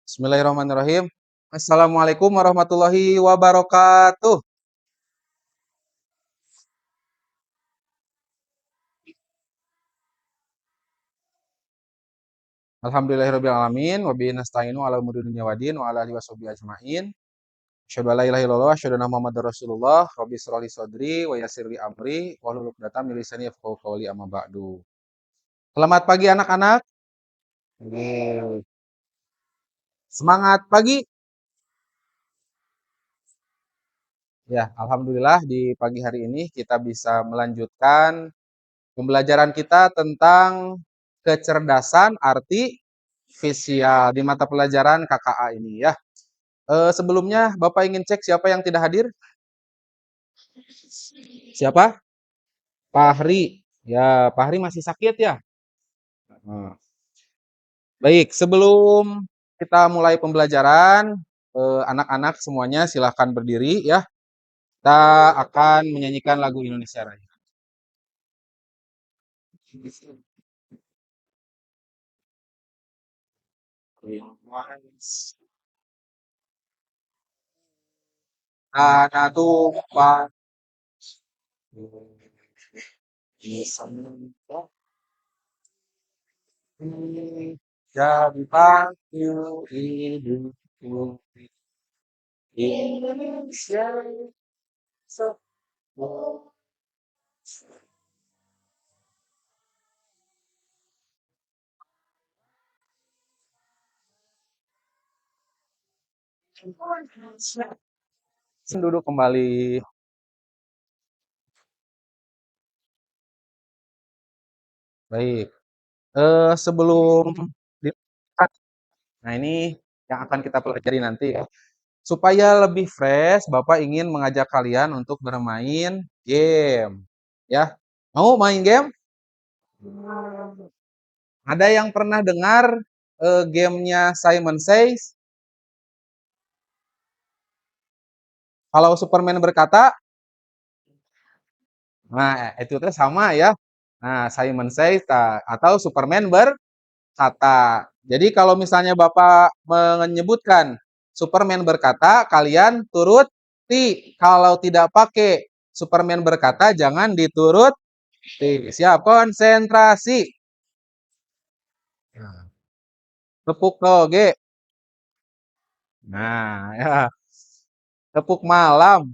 Bismillahirrahmanirrahim. Assalamualaikum warahmatullahi wabarakatuh. Alhamdulillahirabbil alamin wa bihi nasta'inu ala umuri dunya waddin wa ala alihi washabihi ajmain. Asyhadu an la ilaha illallah wa asyhadu anna Muhammadar Rasulullah. Rabbi shrah li sadri wa yassir li amri wahlul 'uqdatam min lisani yafqahu qawli amma ba'du. Selamat pagi anak-anak. Semangat pagi. Ya, alhamdulillah di pagi hari ini kita bisa melanjutkan pembelajaran kita tentang kecerdasan artifisial di mata pelajaran KKA ini ya. Sebelumnya Bapak ingin cek siapa yang tidak hadir? Siapa? Fahri. Ya, Fahri masih sakit ya? Nah, baik, sebelum kita mulai pembelajaran, anak-anak semuanya silahkan berdiri ya. Kita akan menyanyikan lagu Indonesia Raya. Tanah tumpah jadi panggung hidupku Indonesia semua. Duduk kembali. Baik. Sebelum nah ini yang akan kita pelajari nanti ya. Supaya lebih fresh, Bapak ingin mengajak kalian untuk bermain game. Ya. Mau main game? Ada yang pernah dengar gamenya Simon Says? Kalau Superman berkata, nah itu tuh sama ya. Nah, Simon Says atau Superman berkata. Jadi kalau misalnya Bapak menyebutkan Superman berkata, kalian turuti. Kalau tidak pakai Superman berkata, jangan dituruti. Siap, konsentrasi. Nah, tepuk toge. Nah, ya. Tepuk malam.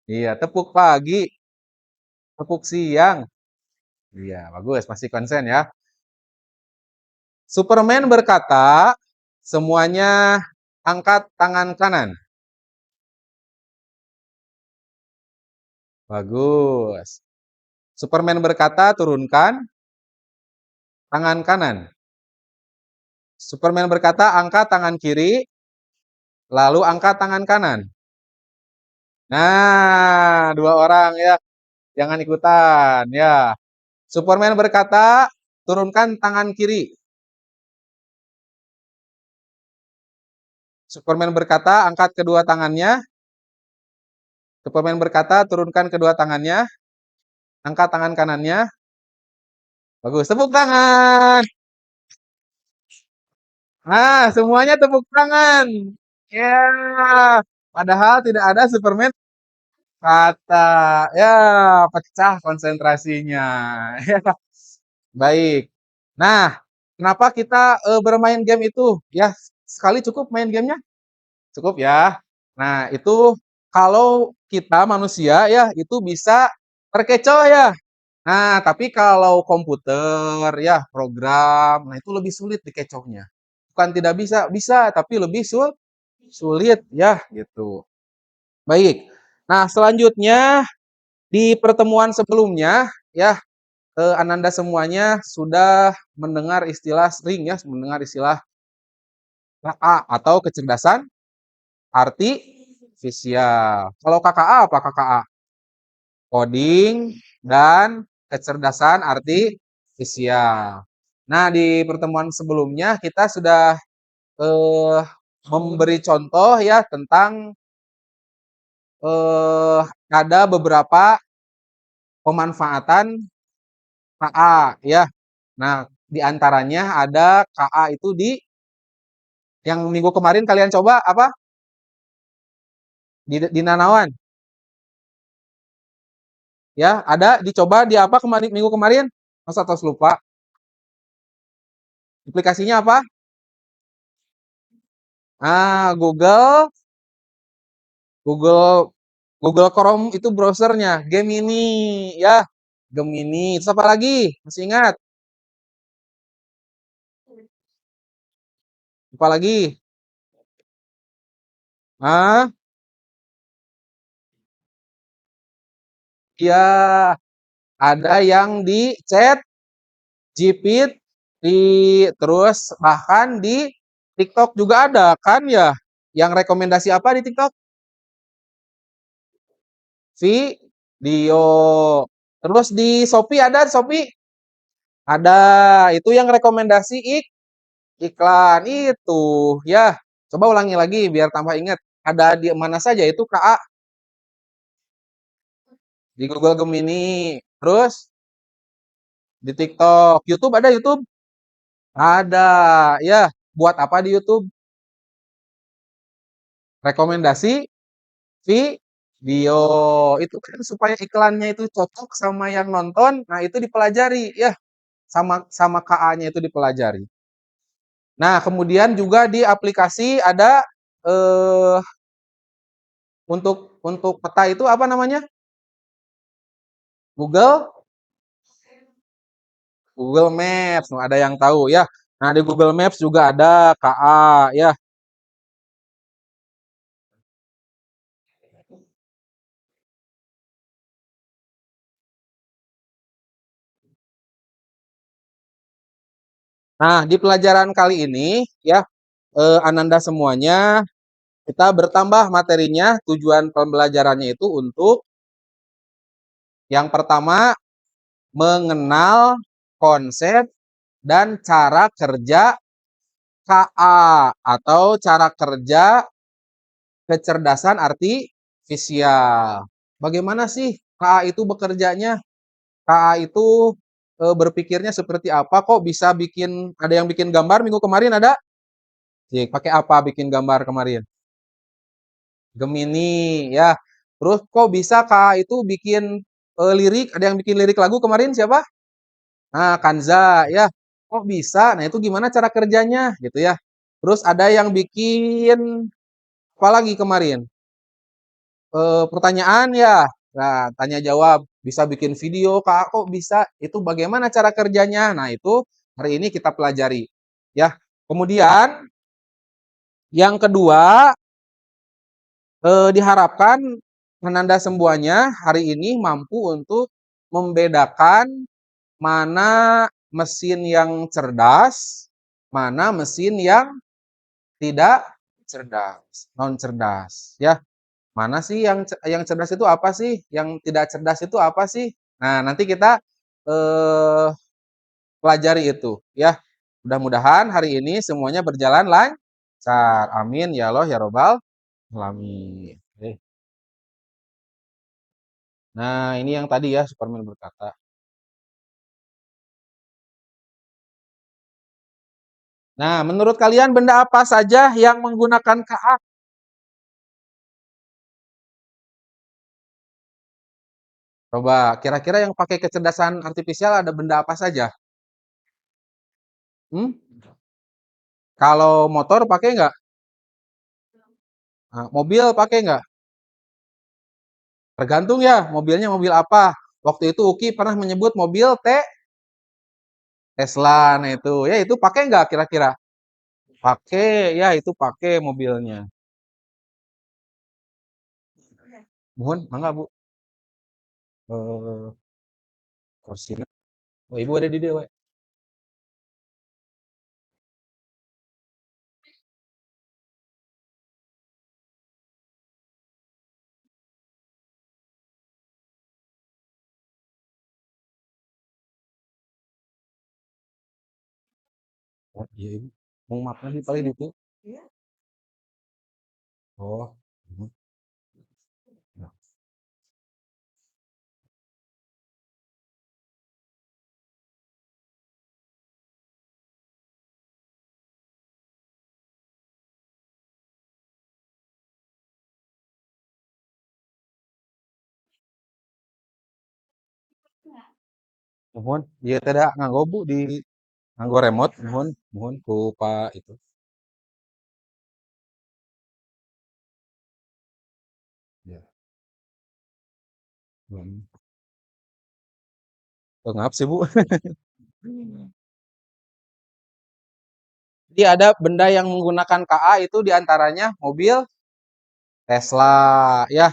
Iya, tepuk pagi. Tepuk siang. Iya, bagus. Masih konsen ya. Superman berkata, semuanya angkat tangan kanan. Bagus. Superman berkata, turunkan tangan kanan. Superman berkata, angkat tangan kiri, lalu angkat tangan kanan. Nah, dua orang ya. Jangan ikutan ya. Superman berkata, turunkan tangan kiri. Superman berkata, angkat kedua tangannya. Superman berkata, turunkan kedua tangannya. Angkat tangan kanannya. Bagus, tepuk tangan. Nah, semuanya tepuk tangan. Ya, padahal tidak ada Superman kata. Ya, pecah konsentrasinya. Ya, baik. Nah, kenapa kita bermain game itu? Ya, sekali cukup main gamenya? Cukup ya. Nah, itu kalau kita manusia ya, itu bisa terkecoh ya. Nah, tapi kalau komputer ya, program, nah itu lebih sulit dikecohnya. Bukan tidak bisa, bisa, tapi lebih sulit ya gitu. Baik. Nah, selanjutnya di pertemuan sebelumnya ya, Ananda semuanya sudah mendengar istilah sering ya, mendengar istilah KA atau kecerdasan artifisial. Kalau KKA apa KKA? Coding dan kecerdasan artifisial. Nah, di pertemuan sebelumnya kita sudah eh, memberi contoh ya tentang ada beberapa pemanfaatan KA ya. Nah, di antaranya ada KA itu di Yang minggu kemarin kalian coba apa? Di Nanawan. Ya, ada dicoba di apa kemarin minggu kemarin? Masa terus lupa? Aplikasinya apa? Google, Google, Google Chrome itu browsernya. Gemini, ya, Gemini. Terus apa lagi? Masih ingat? Apa lagi? Ah, ya, ada yang di chat, GPT, terus bahkan di TikTok juga ada kan ya? Yang rekomendasi apa di TikTok? Video. Terus di Shopee ada Shopee? Ada. Itu yang rekomendasi iklan itu. Ya, coba ulangi lagi biar tambah ingat. Ada di mana saja itu KA di Google Gemini. Terus di TikTok, YouTube ada YouTube? Ada. Ya, buat apa di YouTube? Rekomendasi video. Itu kan supaya iklannya itu cocok sama yang nonton. Nah, itu dipelajari ya. Sama sama KA-nya itu dipelajari. Nah, kemudian juga di aplikasi ada eh untuk peta itu apa namanya? Google Google Maps. Nah, ada yang tahu ya. Nah, di Google Maps juga ada KA ya. Nah, di pelajaran kali ini ya Ananda semuanya kita bertambah materinya. Tujuan pembelajarannya itu untuk yang pertama mengenal konsep dan cara kerja KA atau cara kerja kecerdasan artifisial. Bagaimana sih KA itu bekerjanya? KA itu berpikirnya seperti apa? Kok bisa bikin ada yang bikin gambar minggu kemarin ada? Sih, pakai apa bikin gambar kemarin? Gemini ya. Terus kok bisa KA itu bikin lirik? Ada yang bikin lirik lagu kemarin siapa? Nah, Kanza ya. Kok bisa? Nah, itu gimana cara kerjanya gitu ya. Terus ada yang bikin apa lagi kemarin? Pertanyaan ya. Nah, tanya jawab, bisa bikin video, Kak, kok bisa? Itu bagaimana cara kerjanya? Nah, itu hari ini kita pelajari. Ya. Kemudian yang kedua, diharapkan Ananda semuanya hari ini mampu untuk membedakan mana mesin yang cerdas, mana mesin yang tidak cerdas, non cerdas, ya. Mana sih yang cerdas itu apa sih? Yang tidak cerdas itu apa sih? Nah, nanti kita eh, pelajari itu ya. Mudah-mudahan hari ini semuanya berjalan lancar. Amin ya Allah ya robbal alamin. Oke. Nah, ini yang tadi ya Superman berkata. Nah, menurut kalian benda apa saja yang menggunakan KA? Coba kira-kira yang pakai kecerdasan artifisial ada benda apa saja? Hmm? Kalau motor pakai nggak? Nah, mobil pakai nggak? Tergantung ya, mobilnya mobil apa. Waktu itu Uki pernah menyebut mobil Tesla. Nah itu pakai nggak kira-kira? Pakai, ya itu pakai mobilnya. Mohon, mangga Bu. Eh, kursi. Oh, Ibu ada di dia, we. Oh, iya Ibu. Mau makan sih paling itu. Oh. Mhm. Ya. Nuhun. Ieu teh da nganggo Bu di nganggo remote nuhun, nuhun ku Pak itu. Ya. Hmm. Maaf sih Bu. Jadi ada benda yang menggunakan KA itu diantaranya mobil Tesla ya.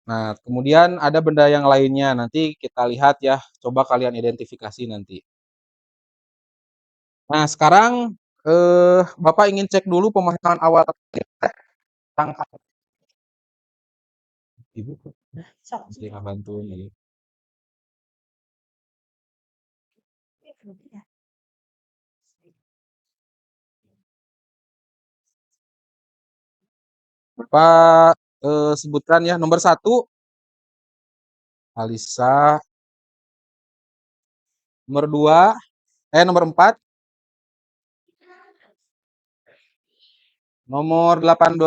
Nah, kemudian ada benda yang lainnya. Nanti kita lihat ya. Coba kalian identifikasi nanti. Nah, sekarang Bapak ingin cek dulu pemahaman awal tentang Ibu. Mesti bantu nih. Bapak sebutkan ya nomor satu Alisa, nomor dua, nomor empat, nomor 18,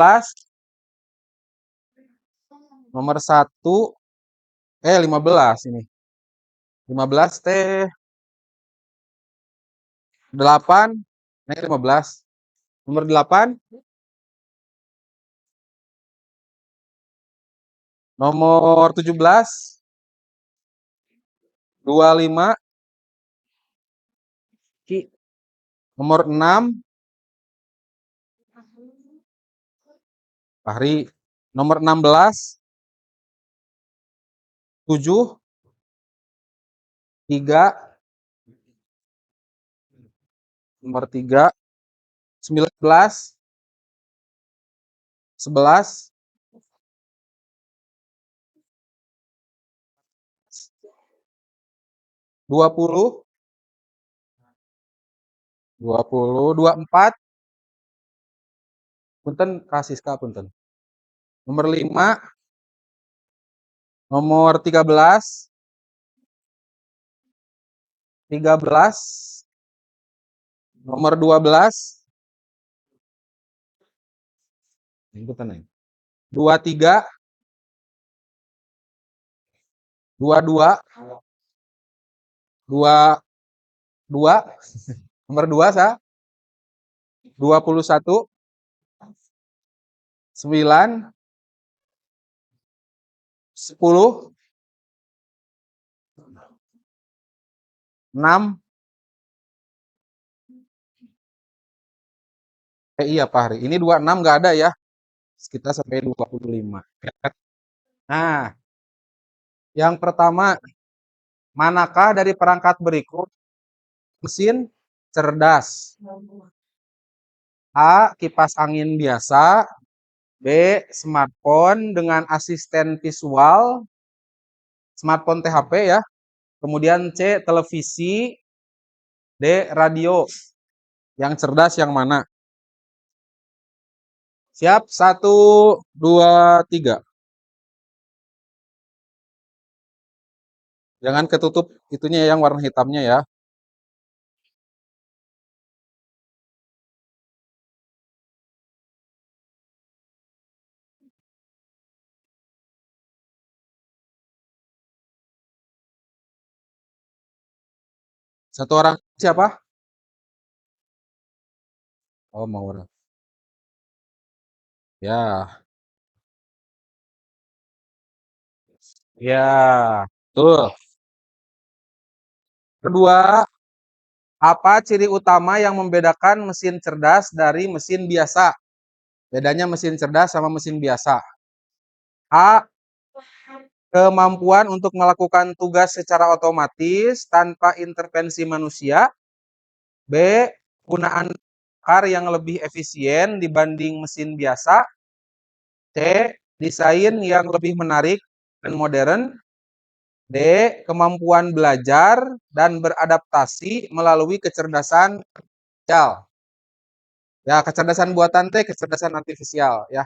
nomor satu, 15 ini. 15 teh 8, naik 15. Nomor 8, nomor 17, 25, nomor 6, Fahri, nomor 16, 7, 3, nomor 3, 19, 11, 20, 20, 24, punten Kasiska punten. Nomor 5, nomor 13, 13, nomor 12, punten ya. 23, 22, 22, nomor 2 sa, 21, 9, 10, 6, iya Pak Hari. Ini 26 nggak ada ya. Kita sampai 25. Nah, yang pertama, manakah dari perangkat berikut mesin cerdas? A. Kipas angin biasa. B. Smartphone dengan asisten visual. Smartphone THP ya. Kemudian C. Televisi. D. Radio. Yang cerdas yang mana? Siap? 1, 2, 3. Jangan ketutup itunya yang warna hitamnya ya. Satu orang siapa? Oh, Maura. Ya, ya, tuh. Kedua, apa ciri utama yang membedakan mesin cerdas dari mesin biasa? Bedanya mesin cerdas sama mesin biasa. A. Kemampuan untuk melakukan tugas secara otomatis tanpa intervensi manusia. B. Penggunaan bakar yang lebih efisien dibanding mesin biasa. C. Desain yang lebih menarik dan modern. D. Kemampuan belajar dan beradaptasi melalui kecerdasan artifisial. Ya, kecerdasan buatan teh kecerdasan artifisial ya.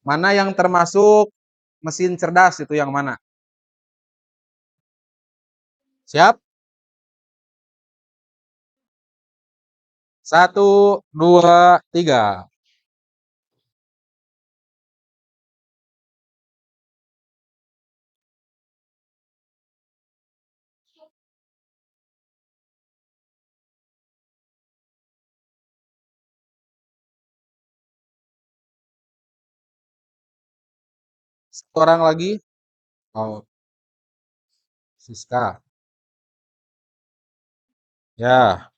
Mana yang termasuk mesin cerdas itu yang mana? Siap? 1, 2, 3. Satu orang lagi. Oh, Siska. Ya,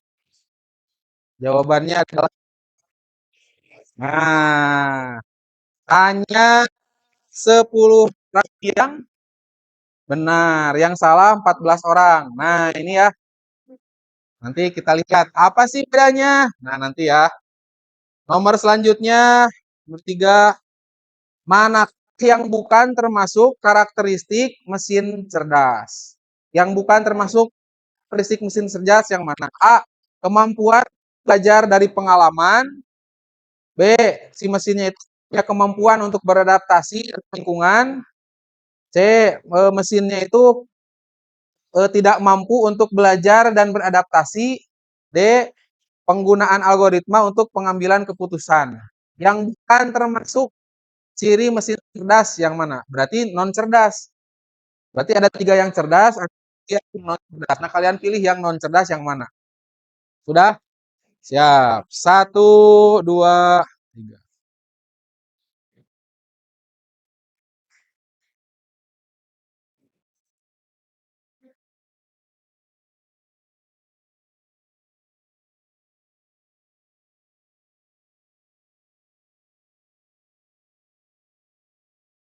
jawabannya adalah nah, hanya 10 lagi yang benar, yang salah 14 orang. Nah, ini ya, nanti kita lihat apa sih bedanya. Nah, nanti ya. Nomor selanjutnya, nomor 3, mana yang bukan termasuk karakteristik mesin cerdas? Yang bukan termasuk karakteristik mesin cerdas yang mana? A. Kemampuan belajar dari pengalaman. B. Si mesinnya itu punya kemampuan untuk beradaptasi dengan lingkungan. C. Mesinnya itu tidak mampu untuk belajar dan beradaptasi. D. Penggunaan algoritma untuk pengambilan keputusan. Yang bukan termasuk ciri mesin cerdas yang mana? Berarti non cerdas. Berarti ada 3 yang cerdas, ada 3 yang non cerdas. Nah, kalian pilih yang non cerdas yang mana? Sudah? Siap. Satu, dua, tiga.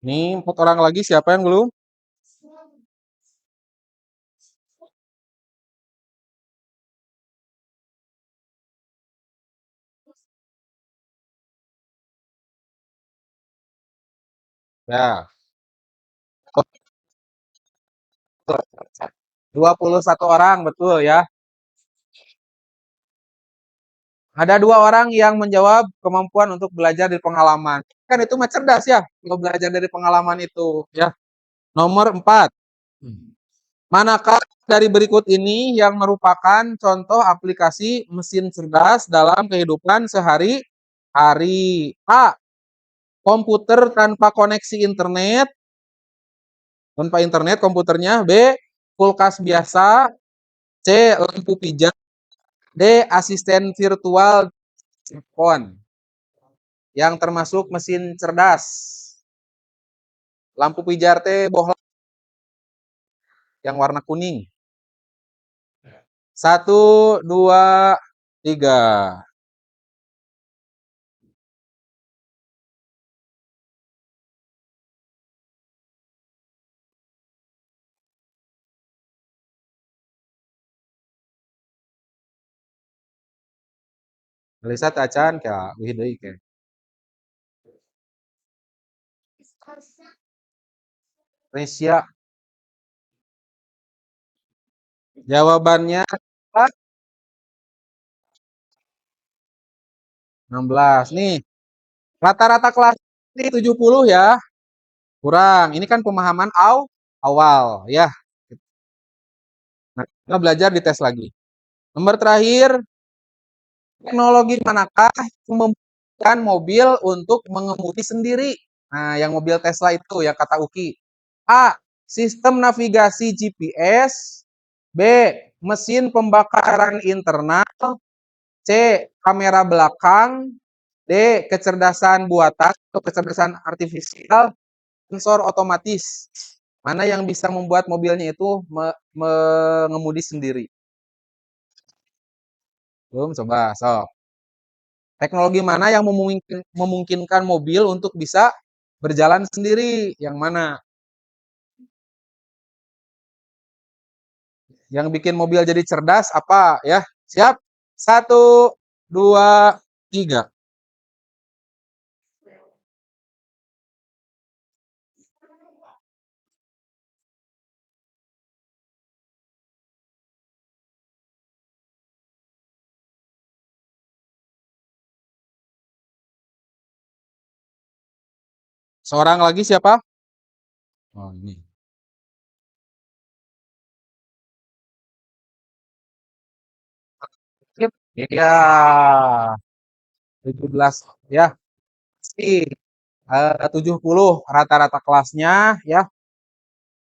Nih, 4 orang lagi siapa yang belum? Ya. 21 orang, betul ya. Ada 2 orang yang menjawab kemampuan untuk belajar dari pengalaman. Kan itu mah cerdas ya, kalau belajar dari pengalaman itu ya. Nomor 4. Manakah dari berikut ini yang merupakan contoh aplikasi mesin cerdas dalam kehidupan sehari-hari? A. Komputer tanpa koneksi internet. Tanpa internet komputernya. B. Kulkas biasa. C. Lampu pijat. D. Asisten virtual phone yang termasuk mesin cerdas. Lampu pijar teh bohlam yang warna kuning. Satu, dua, tiga. Lihat acan kayak wih deui ke. Indonesia. Jawabannya 16. Nih, rata-rata kelas ini 70 ya. Kurang. Ini kan pemahaman awal ya. Nah, kita belajar di tes lagi. Nomor terakhir, teknologi manakah yang memungkinkan mobil untuk mengemudi sendiri? Nah, yang mobil Tesla itu yang kata Uki. A. Sistem navigasi GPS. B. Mesin pembakaran internal. C. Kamera belakang. D. Kecerdasan buatan atau kecerdasan artifisial. Sensor otomatis. Mana yang bisa membuat mobilnya itu mengemudi sendiri? Belum, coba. So, teknologi mana yang memungkinkan mobil untuk bisa berjalan sendiri? Yang mana? Yang bikin mobil jadi cerdas apa ya? Siap? Satu, dua, tiga. Seorang lagi siapa? Oh, ini. Ya, 17 ya. Pasti 70 rata-rata kelasnya ya.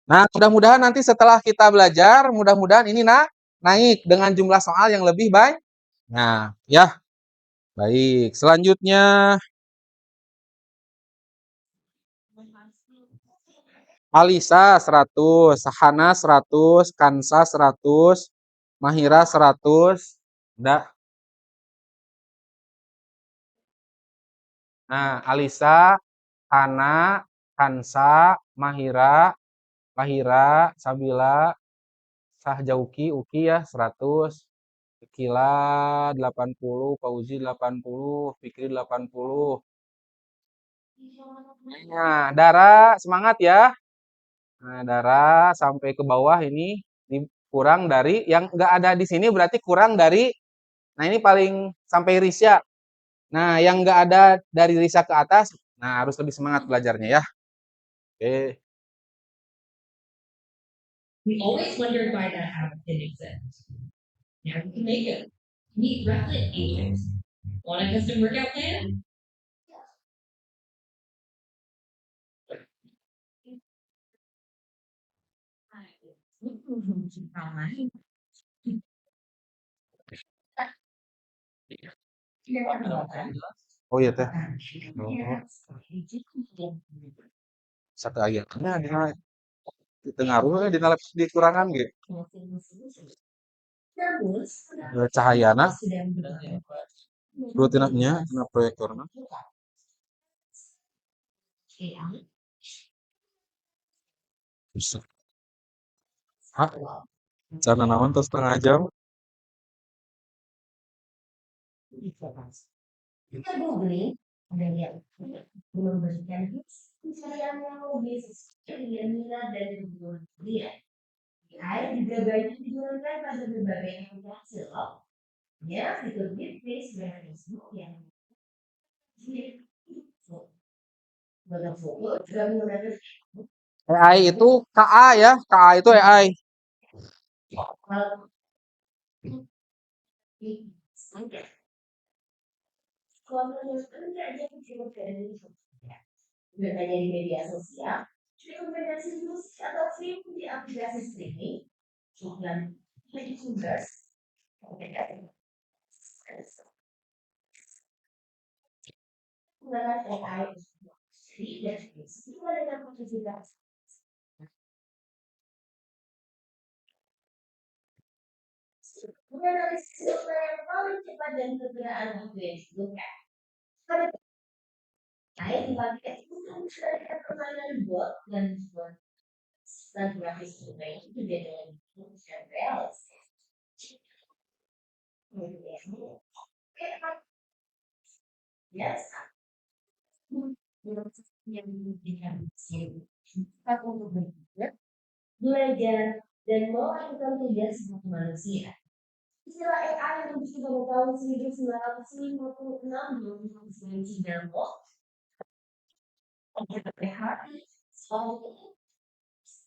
Nah, mudah-mudahan nanti setelah kita belajar, mudah-mudahan ini naik dengan jumlah soal yang lebih baik. Nah, ya, baik. Selanjutnya Alisa 100, Hana 100, Kansa 100, Mahira 100. Udah. Nah, Alisa, Hana, Kansa, Mahira, Mahira, Sabila, Sahjauki, Uki ya 100. Kila 80, Fauzi 80, Fikri 80. Nah, Dara semangat ya. Nah, Dara sampai ke bawah ini kurang dari yang nggak ada di sini berarti kurang dari. Nah, ini paling sampai Risya. Nah, yang nggak ada dari Risya ke atas, nah harus lebih semangat belajarnya ya. Oke. We always wondered why that habit didn't exist. Now we can make it. Meet Replit Agents. Want a custom workout plan? Oh iya teh. Oh, satu lagi. Nah, di tengah rumah di dalam dikurangan gitu. Cahayana rutinnya kena proyektorna. Bisa. Hah? Cara naon terus setengah jam? Kita googling, ada lihat memberikan pencarian yang lebih sesuai dengan minat dan kebutuhan dia. AI juga banyak digunakan pada berbagai aplikasi loh. Ya, fitur deepface dan Facebook yang banyak foto juga menggunakan AI itu KA ya, KA itu AI. konten kerja aja kecil dari bukan hanya di media sosial, rekomendasi musik atau film di aplikasi streaming, iklan YouTubers, menggunakan AI dan semua dengan aktivitas. Menganalisis data yang paling cepat dan perkiraan waktu yang dibutuhkan. Pada AI dipakai untuk menciptakan permainan bot dan buat grafis survei itu dengan fungsi realistis. Biasa. Yang dihabisin. Kita untuk berpikir, belajar, dan melakukan tugas sebagai manusia. Istilah AI yang muncul pada tahun 1956 dengan Cinnamon, PHI, soal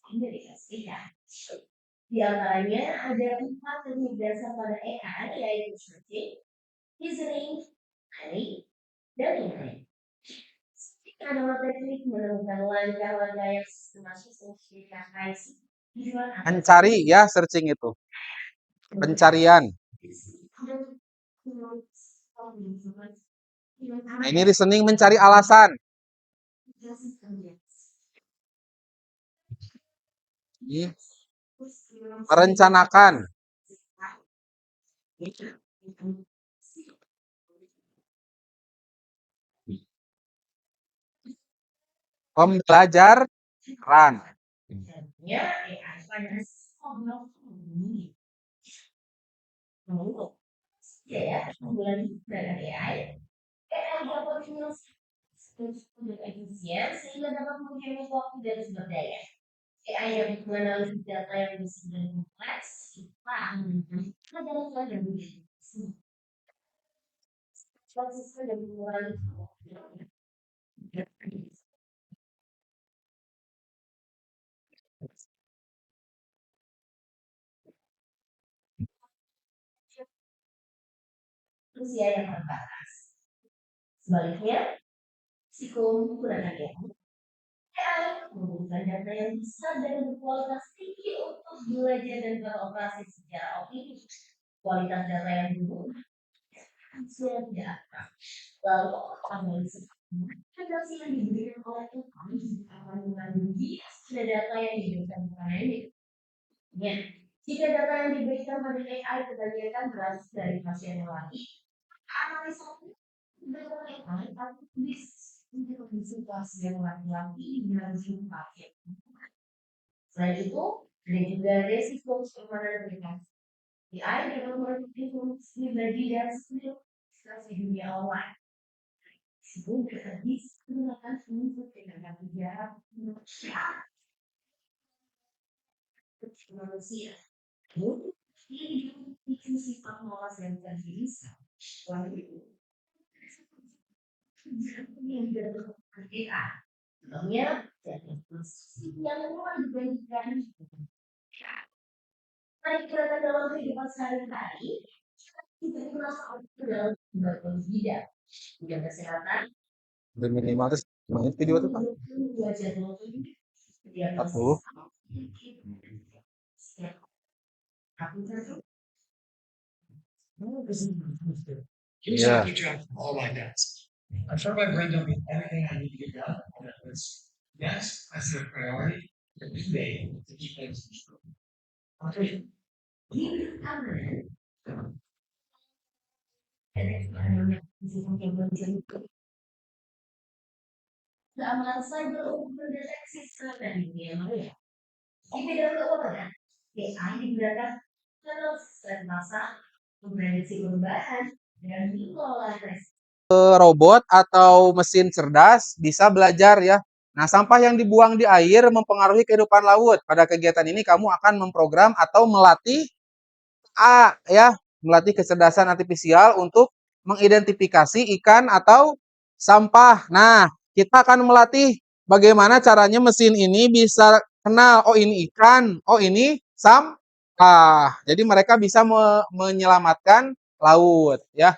Amerika Serikat. Di antaranya ada 4 teknik dasar pada AI, yaitu searching, reasoning, planning, dan inference. Adalah teknik menemukan langkah-langkah yang sistematis untuk dicapai. Mencari ya searching itu. Pencarian. Nah, ini reasoning mencari alasan. Ini merencanakan. Pembelajaran. Ya, ya, bulan dari AI dapat menyelesaikan efisien sehingga dapat menghemat waktu dan sumber daya. AI yang menganalisis data yang besar dan kompleks, adalah yang konsisten dan mengurangi usia yang terbatas. Sebaliknya, psikolog menggunakan AI membutuhkan data yang besar dan berkualitas tinggi untuk belajar dan beroperasi secara optimal. Kualitas data yang buruk sudah tidak akan. Lalu, analisis redaksi yang diberikan oleh AI akan mengandung bias ada data yang diberikan kepada ini. Ya, jika data yang diberikan pada AI kebanyakan berasal dari pasien yang lain, analisanya data AI akan bisa kondisi pasien laki-laki dengan pasien. Selain itu, ada juga resiko permanen aplikasi. AI dapat merupakan informasi pribadi dan di dunia online. Itu bisa menggunakan untuk tindakan penjara manusia. Ini bikin sifat malas dan terbiasa. Lalu itu, yang dilakukan AI. Namanya, yang mulai dibandingkan kira-kira dalam kehidupan sehari-hari, kita merasa dalam berbagai bidang kesehatan, Minimal terus main video tuh Pak. belajar Aku. Here's Yeah. how to track all my tasks. I start my brain dumping everything I need to get done on that list. Next, I set a priority for each day to keep things in control. Okay. Keamanan cyber untuk mendeteksi serangan di dunia maya. Di bidang keuangan, AI digunakan dalam sistem masa, memprediksi perubahan, dan mengelola resiko. Robot atau mesin cerdas bisa belajar ya. Nah, sampah yang dibuang di air mempengaruhi kehidupan laut. Pada kegiatan ini kamu akan memprogram atau melatih melatih kecerdasan artifisial untuk mengidentifikasi ikan atau sampah. Nah, kita akan melatih bagaimana caranya mesin ini bisa kenal, oh ini ikan, oh ini sampah. Jadi mereka bisa menyelamatkan laut ya.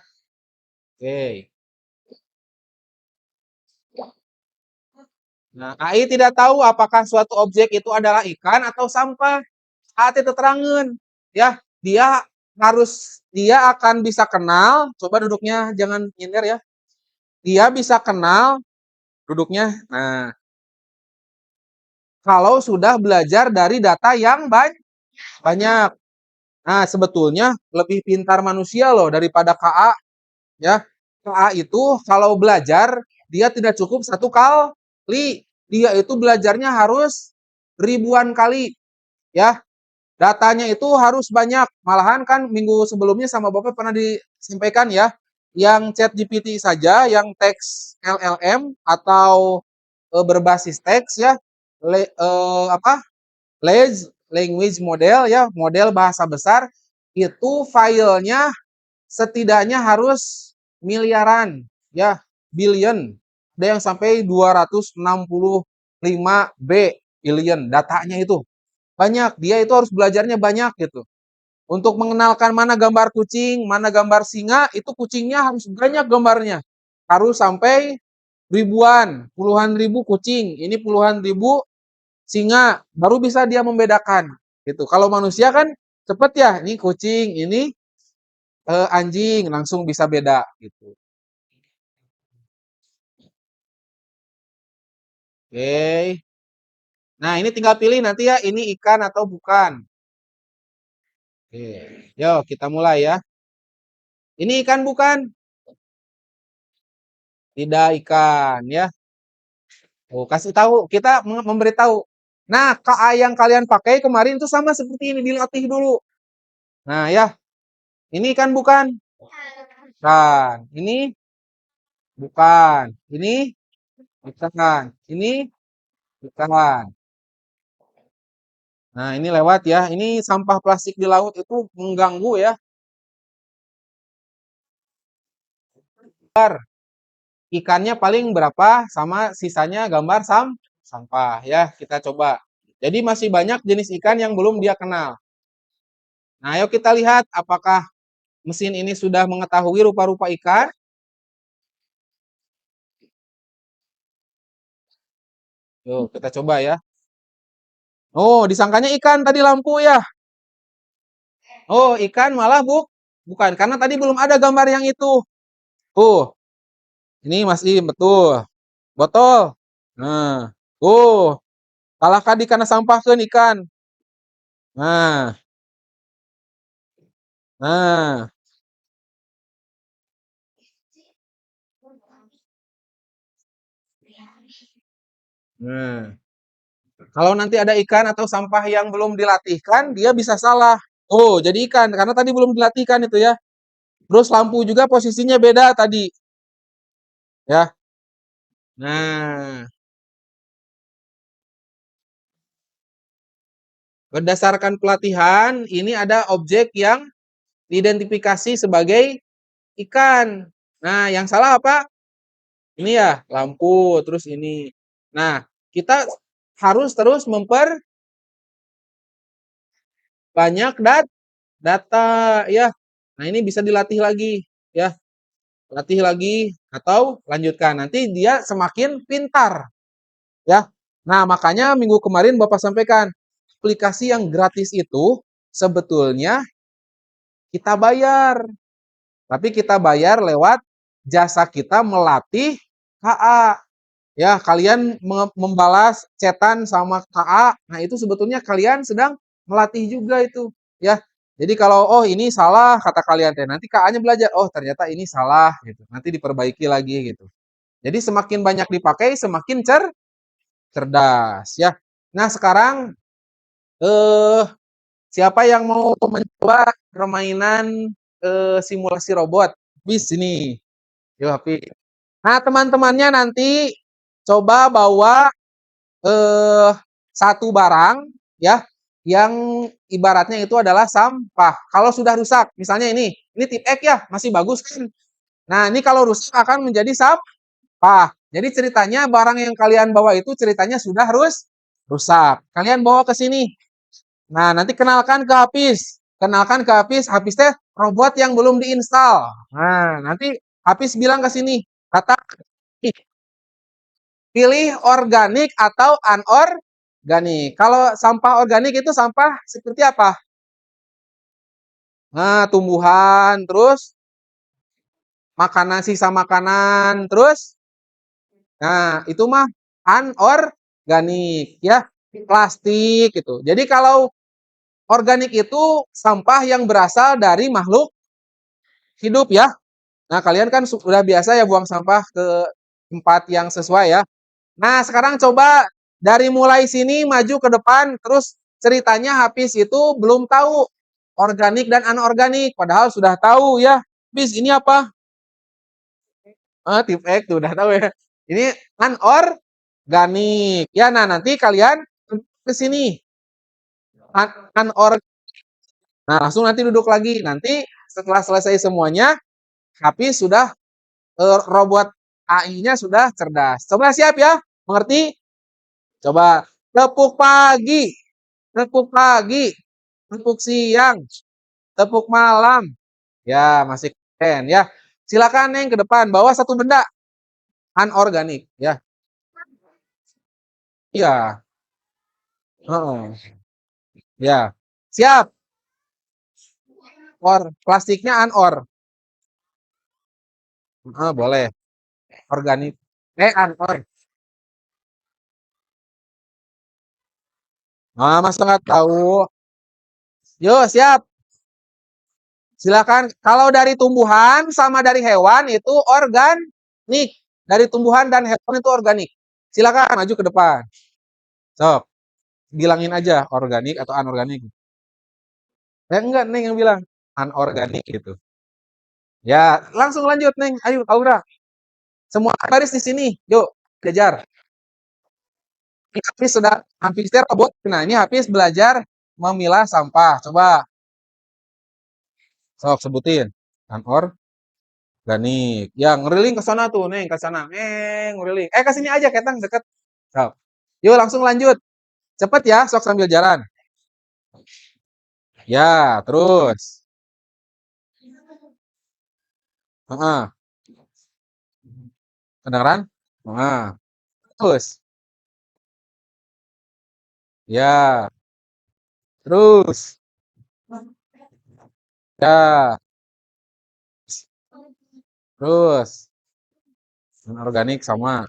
Oke. Nah, AI tidak tahu apakah suatu objek itu adalah ikan atau sampah. Saat itu terangan, ya, dia akan bisa kenal. Coba duduknya jangan nyindir ya. Dia bisa kenal duduknya. Nah, kalau sudah belajar dari data yang banyak. Nah, sebetulnya lebih pintar manusia loh daripada KA, ya. KA itu kalau belajar dia tidak cukup satu kali. Dia itu belajarnya harus ribuan kali, ya. Datanya itu harus banyak. Malahan kan minggu sebelumnya sama Bapak pernah disampaikan ya, yang ChatGPT saja, yang teks LLM atau berbasis teks ya, large language model ya, model bahasa besar, itu filenya setidaknya harus miliaran ya, billion. Ada yang sampai 265 billion datanya itu. Banyak, dia itu harus belajarnya banyak gitu. Untuk mengenalkan mana gambar kucing, mana gambar singa, itu kucingnya harus banyak gambarnya. Harus sampai ribuan, puluhan ribu kucing, ini puluhan ribu singa, baru bisa dia membedakan. Gitu. Kalau manusia kan cepet ya, ini kucing, ini anjing, langsung bisa beda gitu. Oke. Nah, ini tinggal pilih nanti ya, ini ikan atau bukan. Oke. Yuk, kita mulai ya. Ini ikan bukan? Tidak ikan ya. Oh, kasih tahu, kita memberitahu. Nah, KA yang kalian pakai kemarin itu sama seperti ini, dilatih dulu. Nah, ya. Ini ikan bukan? Bukan. Ini bukan. Ini bukan. Ini bukan. Nah, ini lewat ya. Ini sampah plastik di laut itu mengganggu ya. Ikannya paling berapa sama sisanya gambar sampah ya. Kita coba. Jadi masih banyak jenis ikan yang belum dia kenal. Nah, ayo kita lihat apakah mesin ini sudah mengetahui rupa-rupa ikan. Yuk, kita coba ya. Oh, disangkanya ikan tadi lampu ya. Oh, ikan malah bukan. Karena tadi belum ada gambar yang itu. Ini masih betul. Botol. Nah, Kalahkan ikan sampahkeun ikan. Nah, nah, nah. Kalau nanti ada ikan atau sampah yang belum dilatihkan, dia bisa salah. Oh, jadi ikan karena tadi belum dilatihkan itu ya. Terus lampu juga posisinya beda tadi, ya. Nah, berdasarkan pelatihan, ini ada objek yang diidentifikasi sebagai ikan. Nah, yang salah apa? Ini ya, lampu, terus ini. Nah, kita harus terus memperbanyak data, ya. Nah, ini bisa dilatih lagi, ya. Latih lagi atau lanjutkan. Nanti dia semakin pintar, ya. Nah, makanya minggu kemarin Bapak sampaikan, aplikasi yang gratis itu sebetulnya kita bayar. Tapi kita bayar lewat jasa kita melatih KA. Ya, kalian membalas chatan sama KA. Nah, itu sebetulnya kalian sedang melatih juga itu, ya. Jadi kalau oh ini salah kata kalian teh, nanti KA-nya belajar, oh ternyata ini salah gitu. Nanti diperbaiki lagi gitu. Jadi semakin banyak dipakai semakin cerdas, ya. Nah, sekarang eh siapa yang mau mencoba permainan simulasi robot? Bis ini. Yuk, Hafi. Nah, teman-temannya nanti coba bawa eh, satu barang ya yang ibaratnya itu adalah sampah. Kalau sudah rusak, misalnya ini tip X ya, masih bagus kan? Nah, ini kalau rusak akan menjadi sampah. Jadi ceritanya barang yang kalian bawa itu ceritanya sudah rusak. Kalian bawa ke sini. Nah, nanti kenalkan ke Hafiz. Kenalkan ke Hafiz, Hafiz teh robot yang belum diinstal. Nah, nanti Hafiz bilang ke sini, kata pilih organik atau anorganik. Kalau sampah organik itu sampah seperti apa? Nah, tumbuhan, terus makanan, sisa makanan, terus nah, itu mah anorganik ya, plastik gitu. Jadi kalau organik itu sampah yang berasal dari makhluk hidup ya. Nah, kalian kan sudah biasa ya buang sampah ke tempat yang sesuai ya. Nah, sekarang coba dari mulai sini maju ke depan, terus ceritanya Hafiz itu belum tahu organik dan anorganik, padahal sudah tahu ya. Bis ini apa? Tip X tuh udah tahu ya. Ini anorganik. Ya, nah nanti kalian ke sini. Anor. Nah, langsung nanti duduk lagi. Nanti setelah selesai semuanya, Hafiz sudah robot AI-nya sudah cerdas. Coba siap ya? Mengerti? Coba tepuk pagi, tepuk pagi, tepuk siang, tepuk malam. Ya, masih keren ya. Silakan Neng ke depan bawa satu benda anorganik ya. Iya, heeh. Ya. Siap. Plastiknya boleh. Organik. Anor. Mas nggak tahu. Yuk, siap. Silakan. Kalau dari tumbuhan sama dari hewan itu organik. Dari tumbuhan dan hewan itu organik. Silakan maju ke depan. Sok, bilangin aja organik atau anorganik. Enggak, Neng yang bilang anorganik gitu. Ya, langsung lanjut, Neng. Ayo, Aura. Semua baris di sini. Yuk, kejar. Ini Hafiz sudah Hafiz robot. Nah, ini Hafiz belajar memilah sampah. Coba, sok sebutin. Anorganik. Ya, ngeriling ke sana tuh, Neng, ke sana. Ngeriling. Ke sini aja, ketang deket. Sok. Yuk, langsung lanjut. Cepet ya, sok sambil jalan. Ya, terus. Heeh. Kedengeran? Heeh. Terus. Ya, terus. Ya, terus. Organik sama.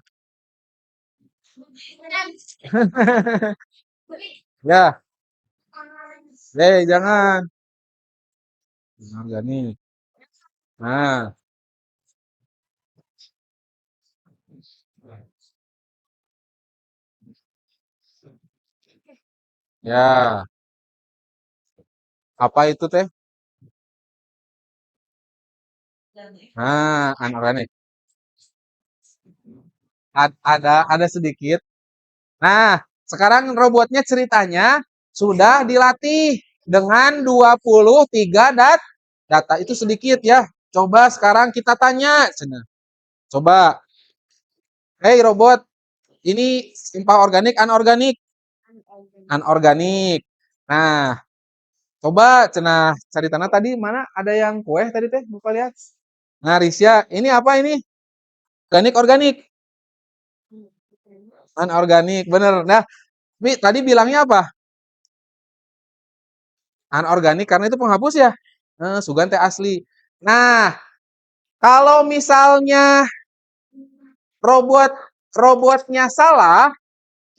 Ya, jangan. Organik. Nah, ya. Apa itu teh? Nah, anorganik. Ada sedikit. Nah, sekarang robotnya ceritanya sudah dilatih dengan 23 data. Itu sedikit ya. Coba sekarang kita tanya. Cenah. Coba, hey robot, ini sampah organik, anorganik? Anorganik. Nah, coba cenah cari tanah tadi mana ada yang kue tadi teh, lupa lihat. Nah, Risya, ini apa ini? Organik, organik. Anorganik, bener. Nah, Mi, tadi bilangnya apa? Anorganik karena itu penghapus ya. Sugan teh asli. Nah, kalau misalnya robot robotnya salah,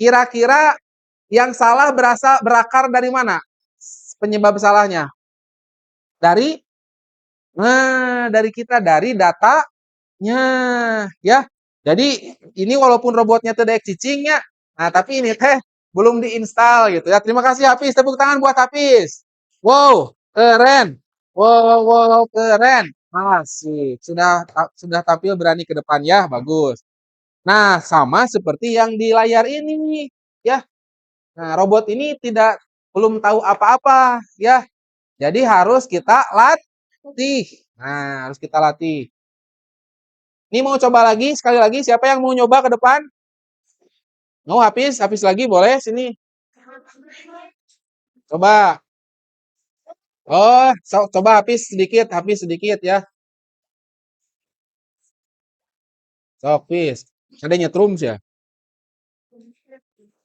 kira-kira yang salah berakar dari mana? Penyebab salahnya? Dari dari kita, dari datanya ya. Jadi ini walaupun robotnya tidak cicingnya, nah tapi ini teh belum diinstal gitu ya. Terima kasih Hafiz, tepuk tangan buat Hafiz. Wow, keren. Wow, wow, wow, keren. Masih sudah tampil berani ke depan ya, bagus. Nah, sama seperti yang di layar ini ya. Nah, robot ini belum tahu apa-apa ya. Jadi harus kita latih. Nah, harus kita latih. Ini mau coba lagi, sekali lagi. Siapa yang mau nyoba ke depan? Mau habis lagi boleh sini. Coba. Oh, coba habis sedikit ya. Sok, habis. Ada nyetrum sih ya.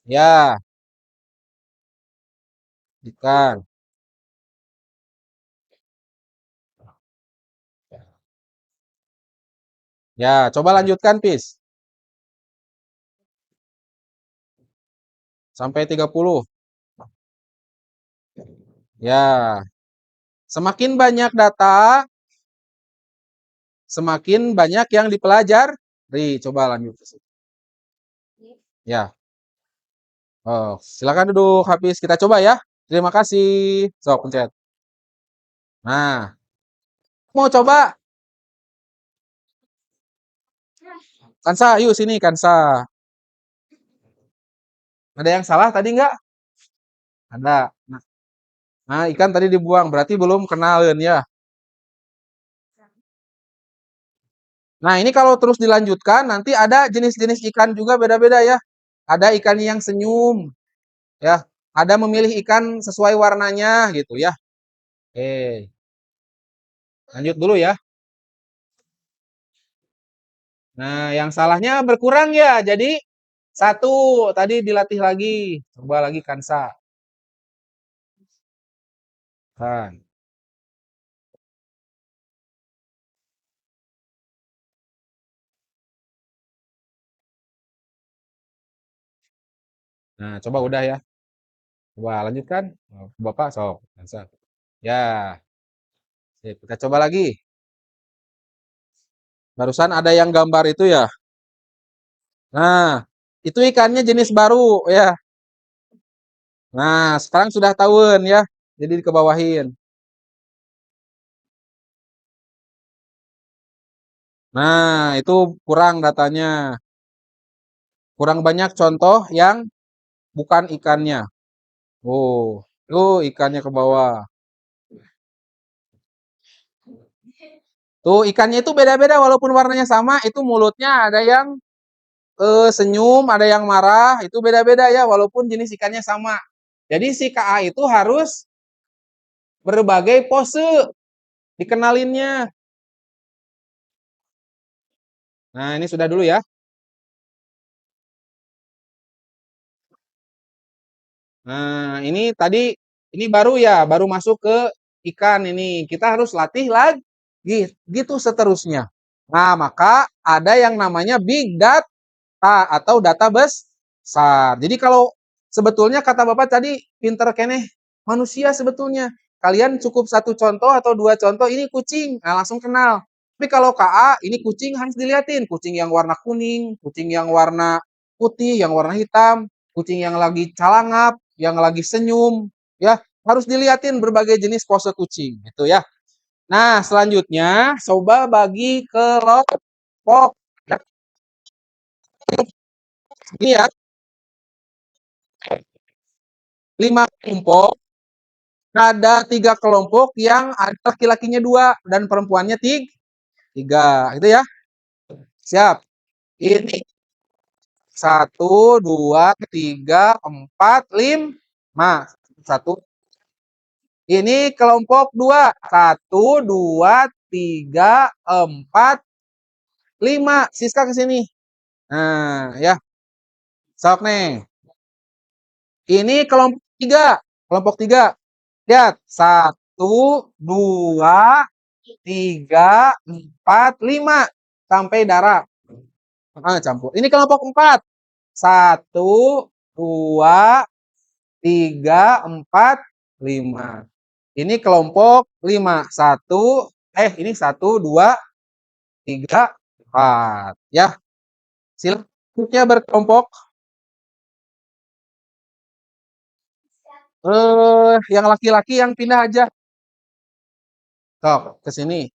Ya, ikan. Ya, coba lanjutkan, Pis. Sampai 30. Ya, semakin banyak data, semakin banyak yang dipelajari. Coba lanjut. Ya. Oh, silakan duduk habis. Kita coba ya. Terima kasih. Sok, pencet. Nah, mau coba? Kansa, yuk sini Kansa. Ada yang salah tadi nggak? Ada. Nah, ikan tadi dibuang. Berarti belum kenalin ya. Nah, ini kalau terus dilanjutkan, nanti ada jenis-jenis ikan juga beda-beda ya. Ada ikan yang senyum, ya. Ada memilih ikan sesuai warnanya gitu ya. Oke, lanjut dulu ya. Nah, yang salahnya berkurang ya. Jadi satu tadi dilatih lagi. Coba lagi Kansa. Kan. Nah, coba udah ya. Coba lanjutkan. Oh, Bapak sok. Kansa. Ya, sip. Kita coba lagi. Barusan ada yang gambar itu ya. Nah, itu ikannya jenis baru ya. Nah, sekarang sudah tahun ya. Jadi dikebawahin. Nah, itu kurang datanya. Kurang banyak contoh yang bukan ikannya. Oh, ikannya ke bawah. Tuh ikannya itu beda-beda walaupun warnanya sama, itu mulutnya ada yang senyum, ada yang marah, itu beda-beda ya walaupun jenis ikannya sama. Jadi si KA itu harus berbagai pose dikenalinnya. Nah, ini sudah dulu ya. Nah, ini tadi ini baru ya, baru masuk ke ikan ini. Kita harus latih lagi gitu seterusnya. Nah, maka ada yang namanya big data atau data SAR. Jadi kalau sebetulnya kata Bapak tadi pinter keneh manusia sebetulnya. Kalian cukup satu contoh atau dua contoh, ini kucing, nah langsung kenal. Tapi kalau KA, ini kucing harus diliatin. Kucing yang warna kuning, kucing yang warna putih, yang warna hitam, kucing yang lagi calangap, yang lagi senyum, ya harus diliatin berbagai jenis pose kucing, gitu ya. Nah, selanjutnya coba bagi kelompok. Ini ya, 5 kelompok. Ada 3 kelompok yang ada laki-lakinya 2 dan perempuannya 3, gitu ya. Siap. Ini 1, 2, 3, 4, 5. 1. Ini kelompok 2. 1, 2, 3, 4, 5. Siska ke sini. Nah, ya. Sok nih. Ini kelompok 3. Kelompok 3. Lihat. 1, 2, 3, 4, 5. Sampai darah. Campur. Ini kelompok 4. 1, 2, 3, 4, 5. Ini kelompok 5. Ini 1, 2, 3, 4. Ya. Silakan berkelompok. Yang laki-laki yang pindah aja. Sok, ke sini.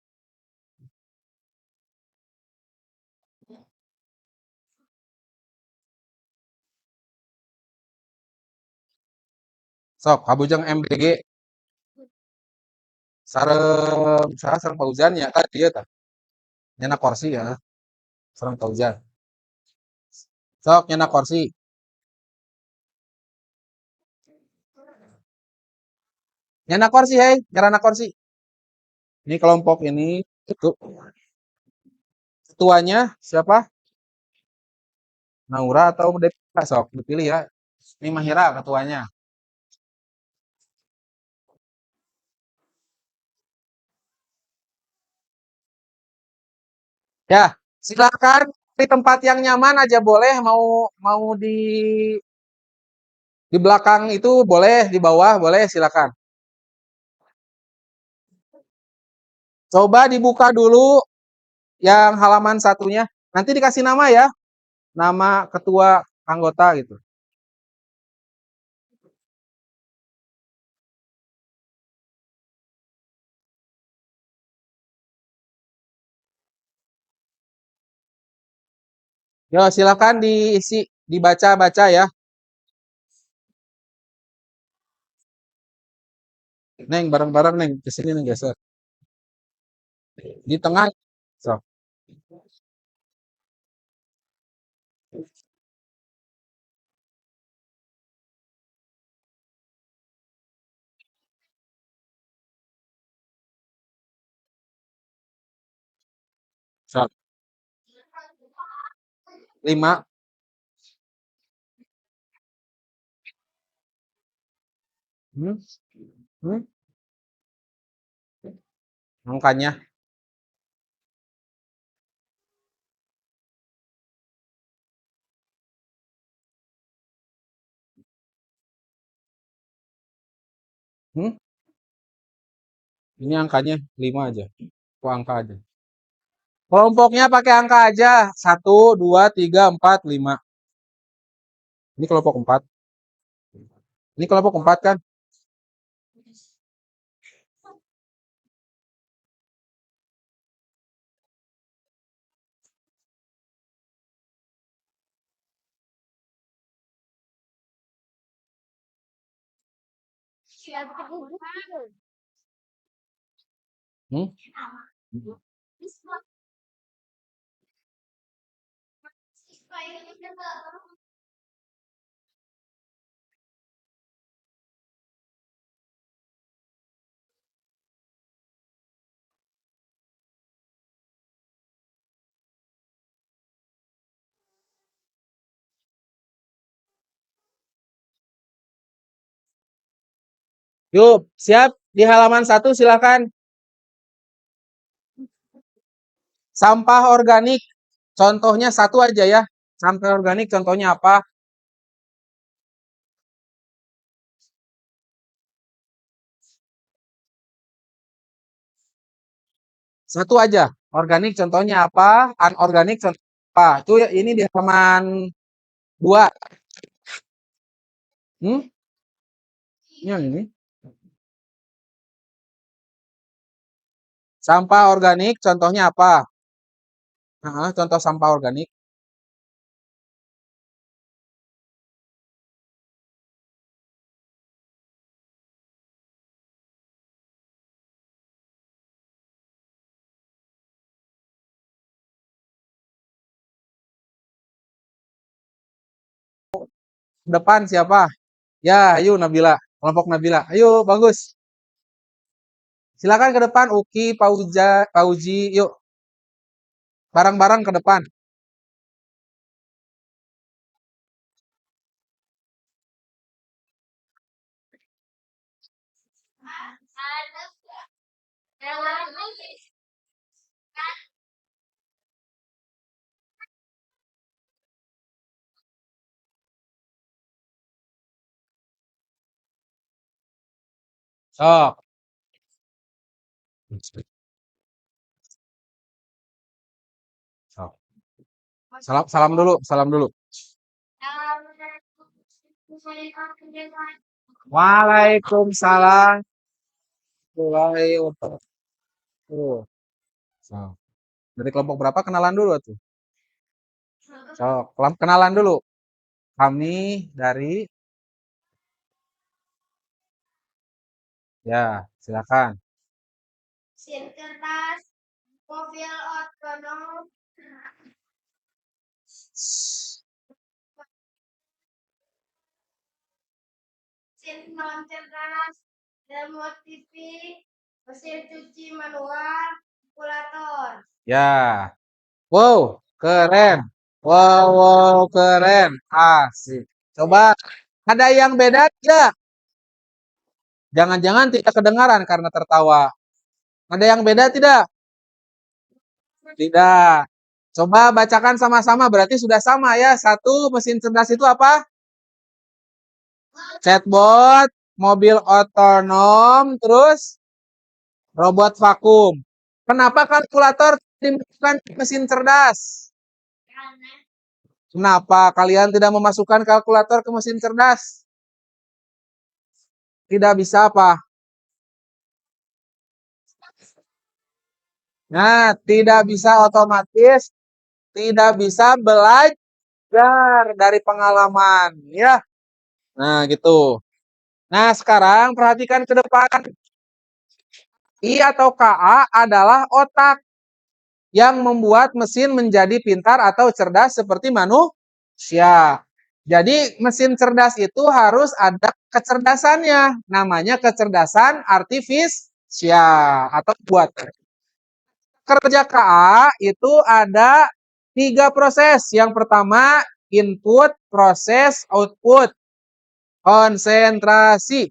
Sok, Kabujang MBG. Sareng Fauzan ya tadi ya tah. Nyana kursi ya. Sareng Fauzan. Sok nyana kursi. Nyana kursi hei, nyana kursi. Ini kelompok ini itu ketuanya siapa? Naura atau Depika sok dipilih ya. Ini Mahira ketuanya. Ya, silakan di tempat yang nyaman aja boleh, mau mau di belakang itu boleh, di bawah boleh, silakan. Coba dibuka dulu yang halaman satunya. Nanti dikasih nama ya, nama ketua anggota gitu. Yo, silakan diisi, dibaca-baca ya. Neng, bareng-bareng Neng, ke sini Neng geser. Di tengah. So, so. 5. Hmm? Hmm? Angkanya. Hmm? Ini angkanya 5 aja. Aku angka aja. Kelompoknya pakai angka aja. 1, 2, 3, 4, 5. Ini kelompok 4. Ini kelompok 4 kan? Hmm? Yuk, siap. Di halaman 1 silakan. Sampah organik. Contohnya 1 aja ya. Sampah organik contohnya apa? Satu aja. Organik contohnya apa? Anorganik contohnya apa? Itu ini di halaman 2. Hmm? Yang ini. Sampah organik contohnya apa? Contoh sampah organik. Depan siapa? Ya, ayo Nabila. Kelompok Nabila. Ayo, bagus. Silakan ke depan Uki, Pauji, yuk. Bareng-bareng ke depan. Sok. Sok. Salam salam dulu, salam dulu. Waalaikumsalam. Waalaikumsalam. Tuh. Sok. Dari kelompok berapa kenalan dulu tuh? Sok, kenalan dulu. Kami dari ya, silakan. Sinterklas, mobil otonom, mesin cerdas, remote TV, mesin cuci manual, kalkulator. Ya. Wow, keren. Wow, keren. Asik. Coba ada yang beda tidak? Jangan-jangan tidak kedengaran karena tertawa. Ada yang beda tidak? Tidak. Coba bacakan sama-sama, berarti sudah sama ya. Satu, mesin cerdas itu apa? Chatbot, mobil otonom, terus robot vakum. Kenapa kalkulator dimasukkan mesin cerdas? Kenapa kalian tidak memasukkan kalkulator ke mesin cerdas? Tidak bisa apa? Nah, tidak bisa otomatis, tidak bisa belajar dari pengalaman, ya. Nah, gitu. Nah, sekarang perhatikan ke depan. I atau KA adalah otak yang membuat mesin menjadi pintar atau cerdas seperti manusia. Jadi mesin cerdas itu harus ada kecerdasannya. Namanya kecerdasan artifisial atau buatan. Kerja KA itu ada 3 proses. Yang pertama input, proses, output. Konsentrasi.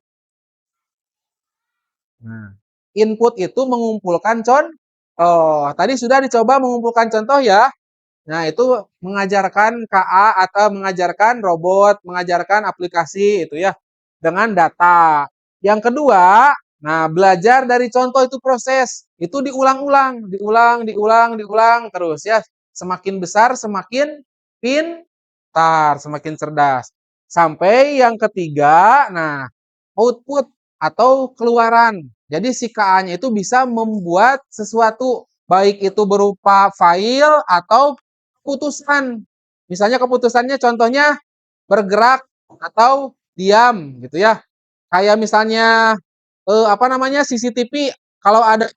Nah, input itu mengumpulkan tadi sudah dicoba mengumpulkan contoh ya. Nah, itu mengajarkan KA atau mengajarkan robot, mengajarkan aplikasi itu ya dengan data. Yang kedua, nah belajar dari contoh itu proses. Itu diulang-ulang, diulang terus ya. Semakin besar semakin pintar, semakin cerdas. Sampai yang ketiga, nah output atau keluaran. Jadi si KA-nya itu bisa membuat sesuatu, baik itu berupa file atau keputusan. Misalnya keputusannya contohnya bergerak atau diam gitu ya. Kayak misalnya apa namanya CCTV, kalau ada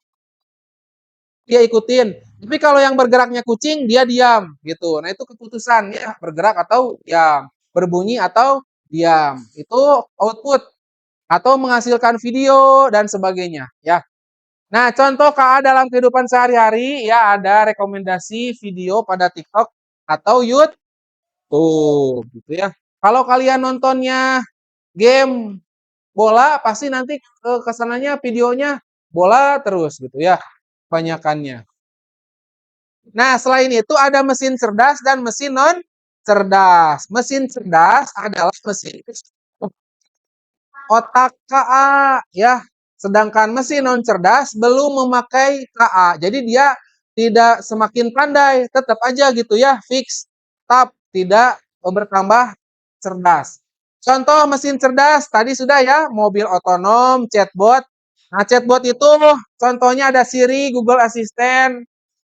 dia ikutin. Tapi kalau yang bergeraknya kucing dia diam gitu. Nah, itu keputusan ya, bergerak atau diam, berbunyi atau diam. Itu output atau menghasilkan video dan sebagainya ya. Nah, contoh KA dalam kehidupan sehari-hari ya ada rekomendasi video pada TikTok atau YouTube gitu ya. Kalau kalian nontonnya game bola pasti nanti kesananya videonya bola terus gitu ya kebanyakannya. Nah, selain itu ada mesin cerdas dan mesin non cerdas. Mesin cerdas adalah mesin otak KA ya. Sedangkan mesin non cerdas belum memakai KA. Jadi dia tidak semakin pandai, tetap aja gitu ya, fix, tetap tidak bertambah cerdas. Contoh mesin cerdas tadi sudah ya, mobil otonom, chatbot. Nah, chatbot itu contohnya ada Siri, Google Assistant,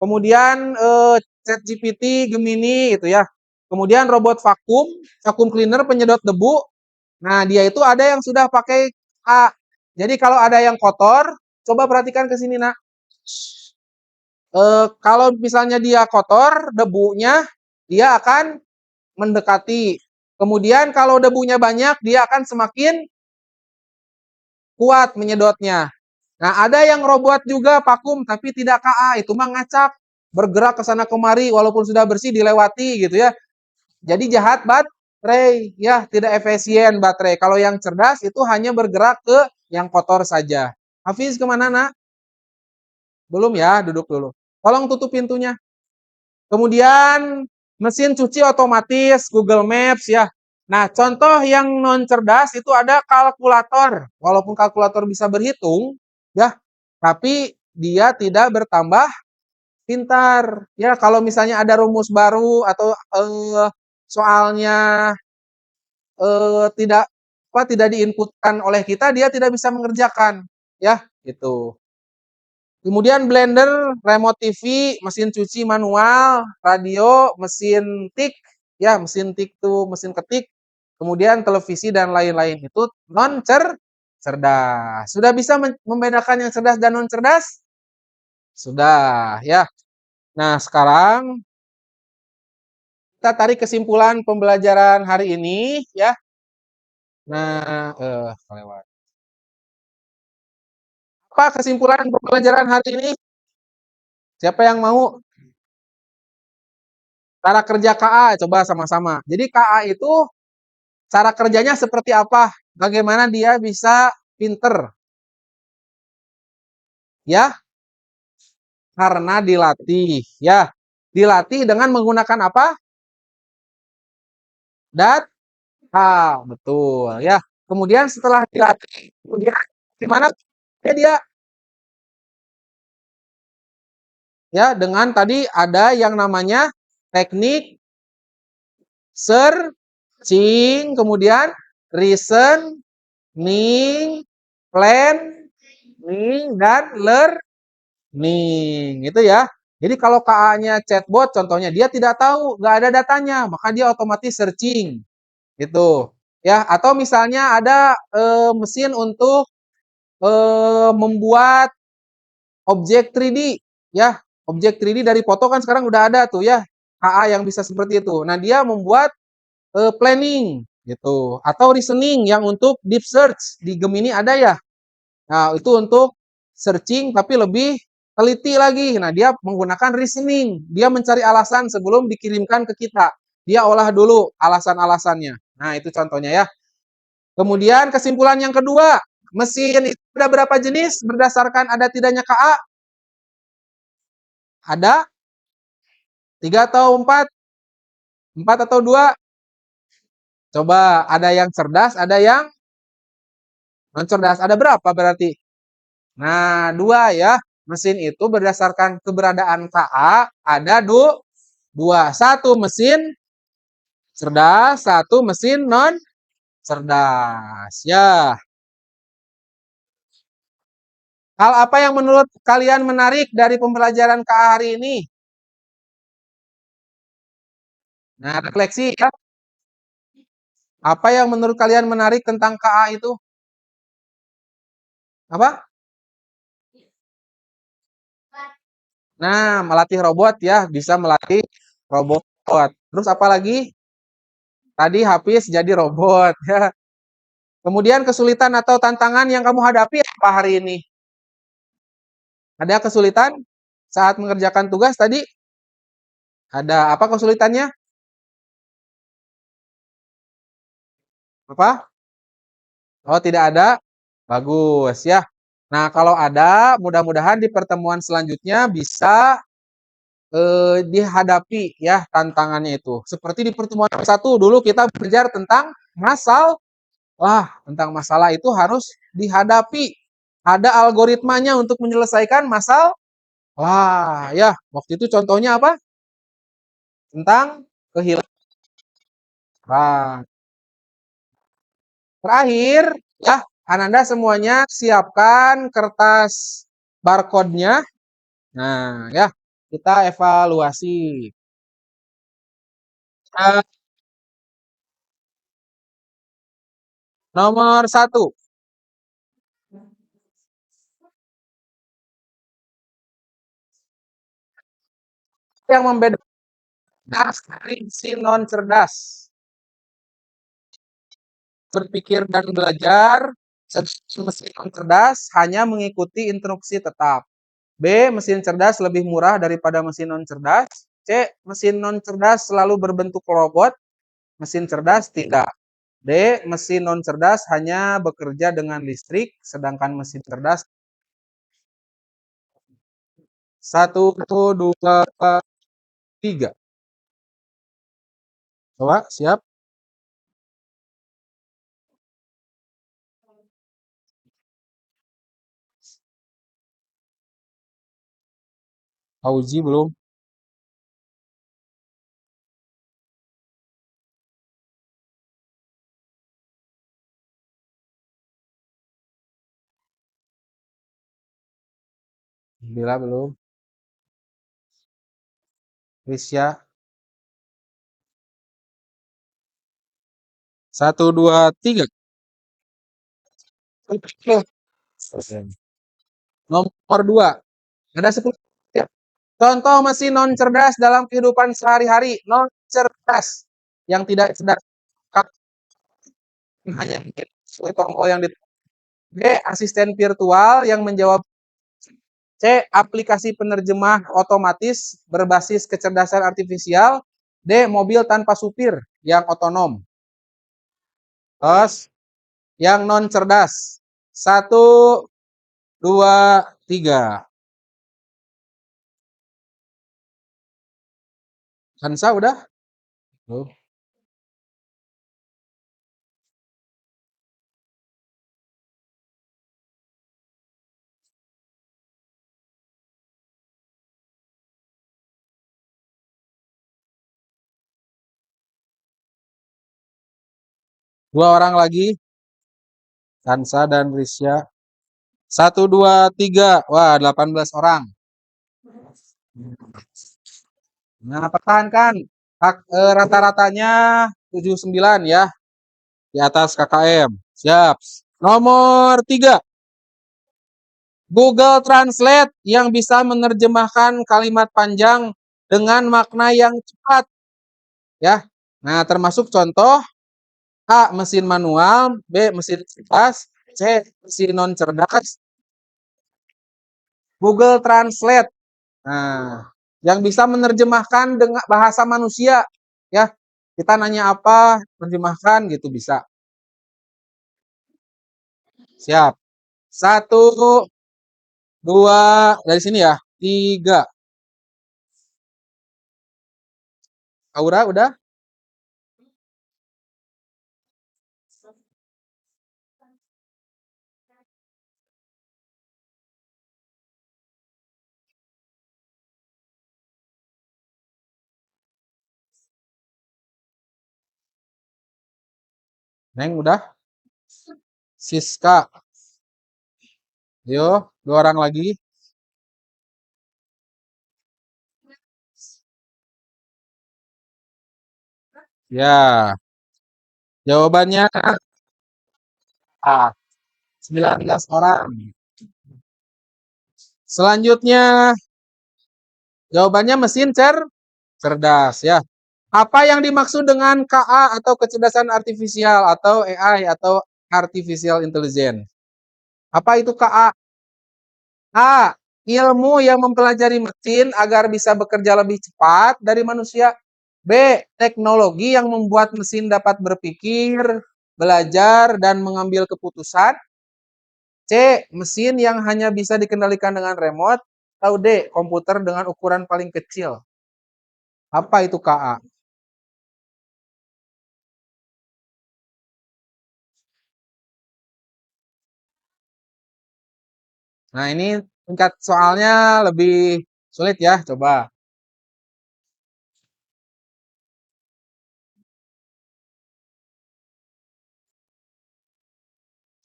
kemudian ChatGPT, Gemini gitu ya. Kemudian robot vakum, vacuum cleaner penyedot debu. Nah, dia itu ada yang sudah pakai A. Jadi kalau ada yang kotor, coba perhatikan ke sini, Nak. Kalau misalnya dia kotor, debunya dia akan mendekati. Kemudian kalau debunya banyak, dia akan semakin kuat menyedotnya. Nah, ada yang robot juga vakum tapi tidak KA, itu mah ngacak, bergerak ke sana kemari walaupun sudah bersih dilewati gitu ya. Jadi jahat baterai, ya tidak efisien baterai. Kalau yang cerdas itu hanya bergerak ke yang kotor saja. Hafiz kemana, Nak? Belum ya, duduk dulu. Tolong tutup pintunya. Kemudian mesin cuci otomatis, Google Maps ya. Nah, contoh yang non cerdas itu ada kalkulator. Walaupun kalkulator bisa berhitung, ya, tapi dia tidak bertambah pintar. Ya, kalau misalnya ada rumus baru atau soalnya tidak tidak diinputkan oleh kita, dia tidak bisa mengerjakan, ya, gitu. Kemudian blender, remote TV, mesin cuci manual, radio, mesin tik, ya mesin tik tuh mesin ketik, kemudian televisi dan lain-lain itu non cerdas. Sudah bisa membedakan yang cerdas dan non cerdas? Sudah, ya. Nah, sekarang kita tarik kesimpulan pembelajaran hari ini, ya. Nah, kelewat. Apa kesimpulan pembelajaran hari ini? Siapa yang mau? Cara kerja KA, coba sama-sama. Jadi KA itu cara kerjanya seperti apa? Bagaimana dia bisa pinter? Ya, karena dilatih. Ya, dilatih dengan menggunakan apa? Data, betul. Ya, kemudian setelah dilatih, kemudian gimana? Dia ya dengan tadi ada yang namanya teknik searching, kemudian reasoning, planning, dan learning. Itu ya. Jadi kalau KA-nya chatbot, contohnya dia tidak tahu, nggak ada datanya, maka dia otomatis searching. Gitu. Ya, atau misalnya ada mesin untuk membuat objek 3D, ya. Objek 3D dari foto kan sekarang udah ada tuh ya. KA yang bisa seperti itu. Nah, dia membuat planning gitu atau reasoning yang untuk deep search di Gemini ada ya. Nah, itu untuk searching tapi lebih teliti lagi. Nah, dia menggunakan reasoning. Dia mencari alasan sebelum dikirimkan ke kita. Dia olah dulu alasan-alasannya. Nah, itu contohnya ya. Kemudian kesimpulan yang kedua, mesin itu ada berapa jenis berdasarkan ada tidaknya KA? Ada 3 atau 4? 4 atau 2? Coba, ada yang cerdas, ada yang non cerdas. Ada berapa berarti? Nah, 2 ya. Mesin itu berdasarkan keberadaan KA ada 2. 1 mesin cerdas, 1 mesin non cerdas. Ya. Hal apa yang menurut kalian menarik dari pembelajaran KA hari ini? Nah, refleksi ya. Apa yang menurut kalian menarik tentang KA itu? Apa? Nah, melatih robot ya, bisa melatih robot. Terus apa lagi? Tadi Hafiz jadi robot ya. Kemudian kesulitan atau tantangan yang kamu hadapi apa hari ini? Ada kesulitan saat mengerjakan tugas tadi? Ada apa kesulitannya? Apa? Oh, tidak ada? Bagus ya. Nah, kalau ada, mudah-mudahan di pertemuan selanjutnya bisa dihadapi ya tantangannya itu. Seperti di pertemuan satu dulu kita belajar tentang masalah. Tentang masalah itu harus dihadapi. Ada algoritmanya untuk menyelesaikan masalah. Wah, ya, waktu itu contohnya apa? Tentang kehilangan. Terakhir, ya, Ananda semuanya siapkan kertas barcode-nya. Nah, ya, kita evaluasi. Eh, Nomor 1, yang membedakan dari si non cerdas berpikir dan belajar. Mesin non cerdas hanya mengikuti instruksi tetap. B. Mesin cerdas lebih murah daripada mesin non cerdas. C. Mesin non cerdas selalu berbentuk robot. Mesin cerdas tidak. D. Mesin non cerdas hanya bekerja dengan listrik, sedangkan mesin cerdas. 1, 2, 3. Coba, siap. Auji belum. Bila belum. Risya. 1, 2, 3. Nomor 2. Ada 10. Ya. Contoh mesin non cerdas dalam kehidupan sehari-hari. Non cerdas. Yang tidak cerdas. Hanya tombol yang di B. Asisten virtual yang menjawab. C. Aplikasi penerjemah otomatis berbasis kecerdasan artifisial. D. Mobil tanpa supir yang otonom. Terus yang non cerdas. 1, 2, 3. Hansa udah? Belum. Dua orang lagi. Hansa dan Risya. 1, 2, 3. Wah, 18 orang. Nah, pertahankan. Rata-ratanya 79 ya. Di atas KKM. Siap. Nomor 3. Google Translate yang bisa menerjemahkan kalimat panjang dengan makna yang cepat. Ya. Nah, termasuk contoh A. Mesin manual, B. Mesin cerdas, C. Mesin non cerdas. Google Translate. Nah, yang bisa menerjemahkan dengan bahasa manusia, ya. Kita nanya apa, terjemahkan gitu bisa. Siap. 1, 2, dari sini ya. 3. Aura udah? Neng udah? Siska. Yo, 2 orang lagi. Ya, jawabannya A. 19 orang. Selanjutnya, jawabannya mesin cerdas ya. Apa yang dimaksud dengan KA atau kecerdasan artifisial atau AI atau artificial intelligence? Apa itu KA? A. Ilmu yang mempelajari mesin agar bisa bekerja lebih cepat dari manusia. B. Teknologi yang membuat mesin dapat berpikir, belajar, dan mengambil keputusan. C. Mesin yang hanya bisa dikendalikan dengan remote. Atau D. Komputer dengan ukuran paling kecil. Apa itu KA? Nah, ini tingkat soalnya lebih sulit ya, coba.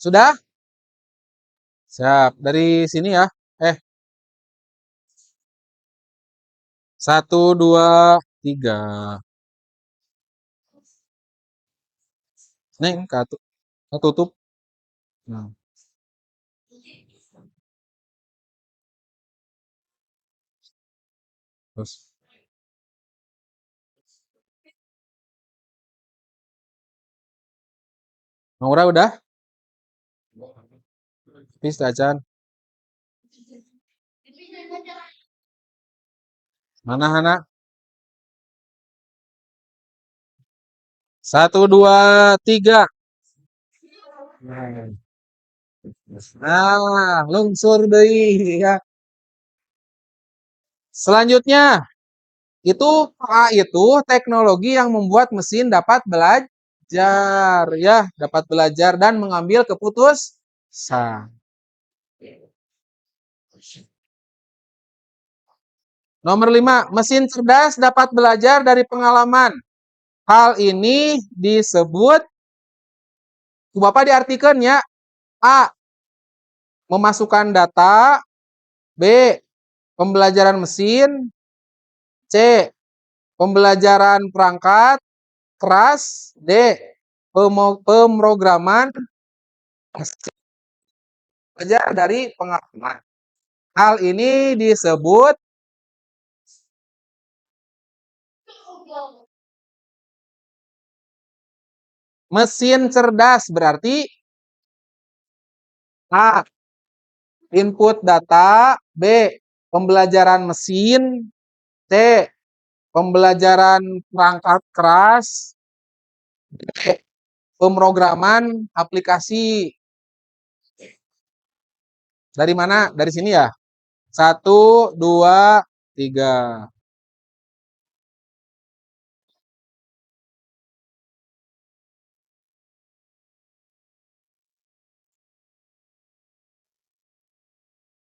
Sudah? Siap. Dari sini ya. Eh, 1, 2, 3. Neng, tutup. Nah, terus. Maura udah? Please, Acan. Mana, Hana? 1, 2, 3. Nah, lungsur deui ya. Selanjutnya, itu teknologi yang membuat mesin dapat belajar ya, dapat belajar dan mengambil keputusan. Nomor 5, mesin cerdas dapat belajar dari pengalaman. Hal ini disebut, Bapak diartikan ya, A. Memasukkan data, B. Pembelajaran mesin, C. Pembelajaran perangkat keras, D. Pemrograman belajar dari pengalaman. Hal ini disebut mesin cerdas. Berarti A. Input data, B. Pembelajaran mesin, C. Pembelajaran perangkat keras, D. Pemrograman aplikasi. Dari mana? Dari sini ya. 1, 2, 3.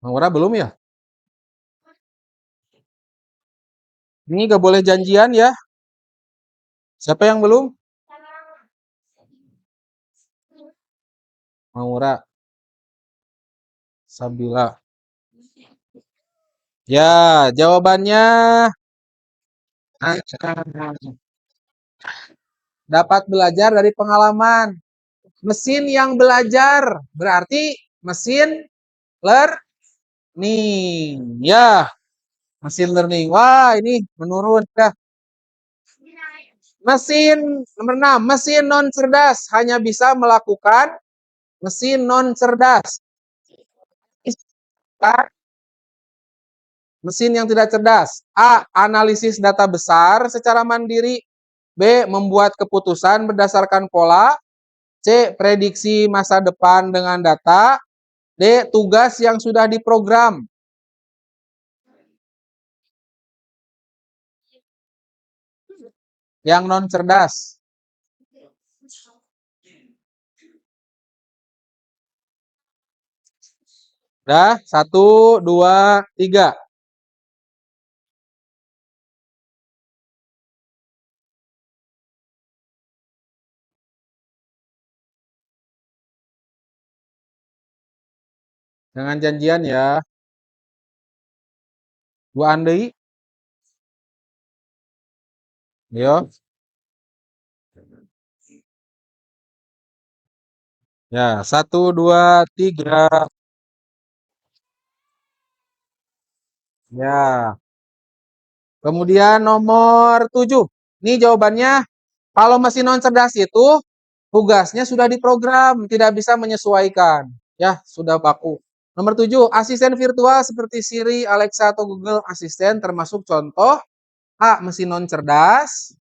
Maura belum ya? Ini gak boleh janjian ya. Siapa yang belum? Maura, Sabila. Ya, jawabannya dapat belajar dari pengalaman. Mesin yang belajar berarti mesin learning. Ya, mesin learning. Wah, ini menurun. Dah. Mesin nomor 6, mesin non cerdas hanya bisa melakukan mesin non cerdas. Mesin yang tidak cerdas. A. Analisis data besar secara mandiri. B. Membuat keputusan berdasarkan pola. C. Prediksi masa depan dengan data. D. Tugas yang sudah diprogram. Yang non cerdas. Dah, 1, 2, 3. Jangan janjian ya. Dua andai. Yo. Ya, 1, 2, 3. Ya. Kemudian nomor 7. Ini jawabannya, kalau mesin non cerdas itu tugasnya sudah diprogram, tidak bisa menyesuaikan. Ya, sudah baku. Nomor 7, asisten virtual seperti Siri, Alexa, atau Google Assistant termasuk contoh A. Mesin non cerdas.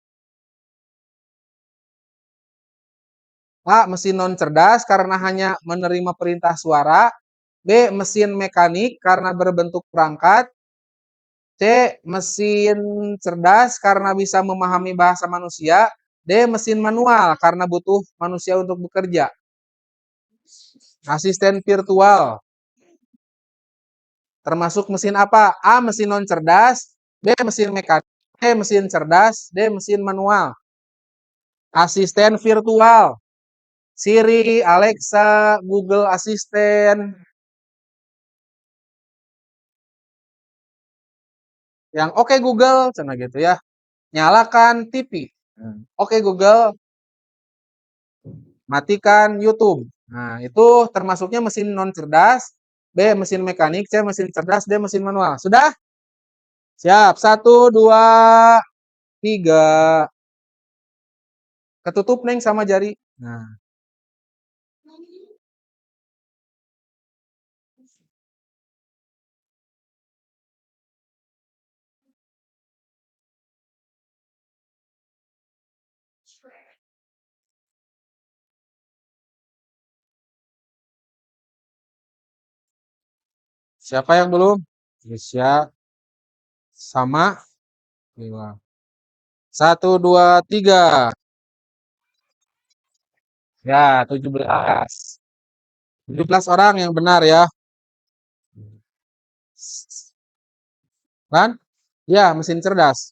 A. Mesin non cerdas karena hanya menerima perintah suara. B. Mesin mekanik karena berbentuk perangkat. C. Mesin cerdas karena bisa memahami bahasa manusia. D. Mesin manual karena butuh manusia untuk bekerja. Asisten virtual. termasuk mesin apa? A. Mesin non cerdas, B. Mesin mekanik, C. Mesin cerdas, D. Mesin manual. Asisten virtual, Siri, Alexa, Google Assistant. Yang oke Google, cina gitu ya. Nyalakan TV. Oke Google, matikan YouTube. Nah, itu termasuknya mesin non cerdas, B. Mesin mekanik, C. Mesin cerdas, D. Mesin manual. Sudah? Siap. 1, 2, 3. Ketutup neng sama jari. Nah, siapa yang belum? Indonesia sama. Bilang. 1, 2, 3. Ya, 17. 17 orang yang benar ya. Kan? Ya, mesin cerdas.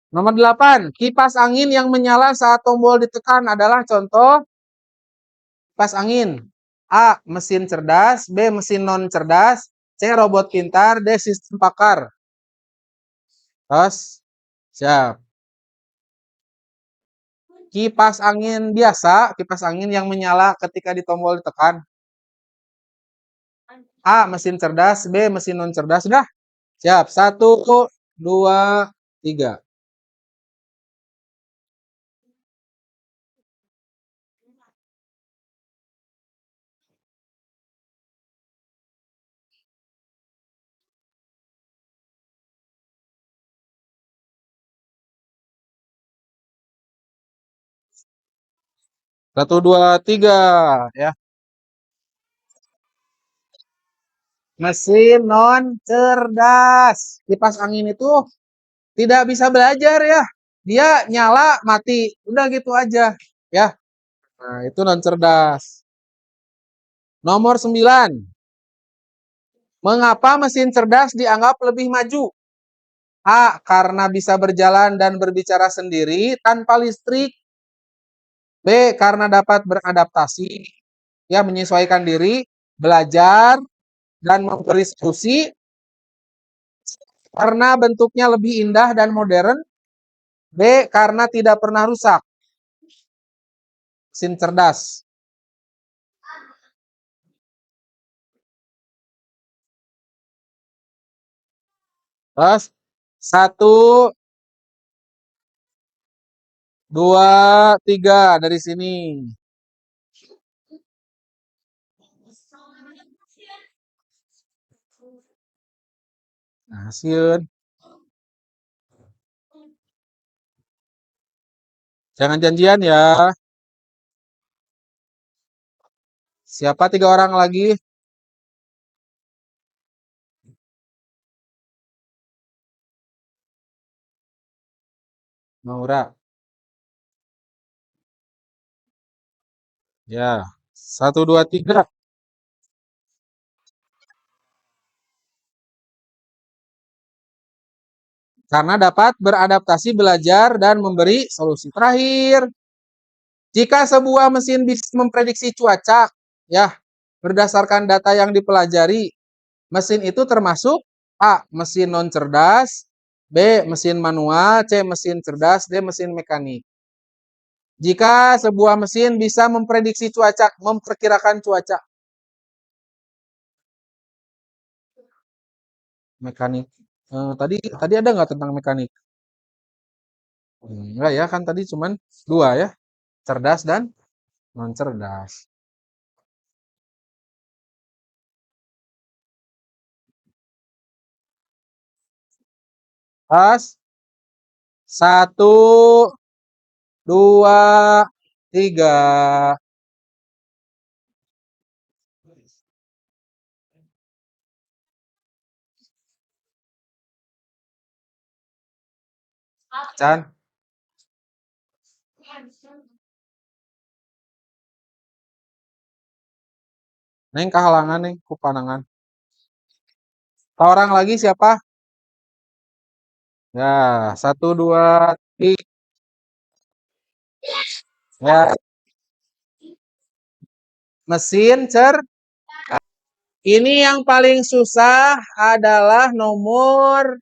Nomor 8, kipas angin yang menyala saat tombol ditekan adalah contoh kipas angin. A. Mesin cerdas, B. Mesin non cerdas, C. Robot pintar, D. Sistem pakar. Terus, siap. Kipas angin biasa, kipas angin yang menyala ketika di tombol ditekan. A. Mesin cerdas, B. Mesin non cerdas. Sudah? Siap. 1, 2, 3. Satu, dua, tiga, ya. Mesin non cerdas. Kipas angin itu tidak bisa belajar ya. Dia nyala, mati. Udah gitu aja, ya. Nah, itu non cerdas. Nomor 9. Mengapa mesin cerdas dianggap lebih maju? A. Karena bisa berjalan dan berbicara sendiri tanpa listrik. B. Karena dapat beradaptasi, ya, menyesuaikan diri, belajar, dan memberi solusi. Karena bentuknya lebih indah dan modern. B. Karena tidak pernah rusak. Mesin cerdas. Terus, 1, 2, 3 dari sini. Nah, siun. Jangan janjian ya. Siapa 3 orang lagi? Maura. Ya. 1, 2, 3. Karena dapat beradaptasi, belajar, dan memberi solusi. Terakhir, jika sebuah mesin bisa memprediksi cuaca, ya, berdasarkan data yang dipelajari, mesin itu termasuk A. Mesin non cerdas, B. Mesin manual, C. Mesin cerdas, D. Mesin mekanik. Jika sebuah mesin bisa memprediksi cuaca, memperkirakan cuaca. Mekanik. Tadi ada nggak tentang mekanik? Enggak ya, kan tadi cuman 2 ya. Cerdas dan non cerdas. Pas. 1, 2, 3. Chan, neng kehalangan neng ku panangan. Orang lagi siapa? Ya, 1, 2, 3. Ya, mesin cer. Ini yang paling susah adalah nomor.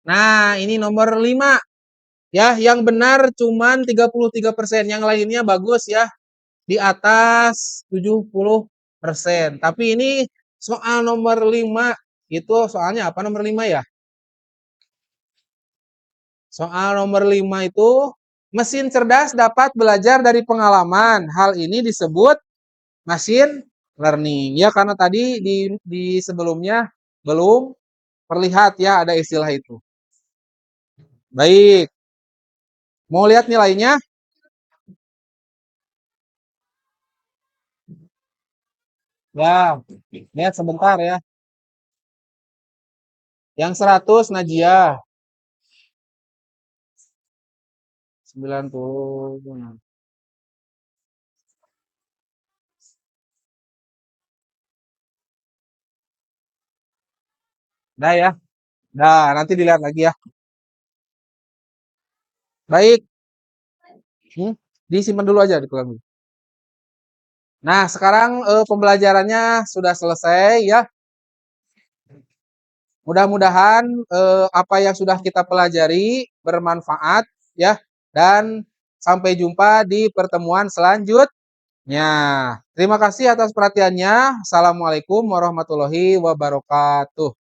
Nah, ini nomor 5. Ya, yang benar cuman 33%. Yang lainnya bagus ya. Di atas 70%. Tapi ini soal nomor 5 itu soalnya apa nomor 5 ya? Soal nomor 5 itu mesin cerdas dapat belajar dari pengalaman. Hal ini disebut machine learning. Ya karena tadi di sebelumnya belum terlihat ya ada istilah itu. Baik. Mau lihat nilainya? Ya, lihat sebentar ya. Yang 100 Najia. 90. Dah ya. Dah, nanti dilihat lagi ya. Baik. Disimpan dulu aja, dipegang dulu. Nah, sekarang pembelajarannya sudah selesai ya. Mudah-mudahan apa yang sudah kita pelajari bermanfaat ya. Dan sampai jumpa di pertemuan selanjutnya. Terima kasih atas perhatiannya. Assalamualaikum warahmatullahi wabarakatuh.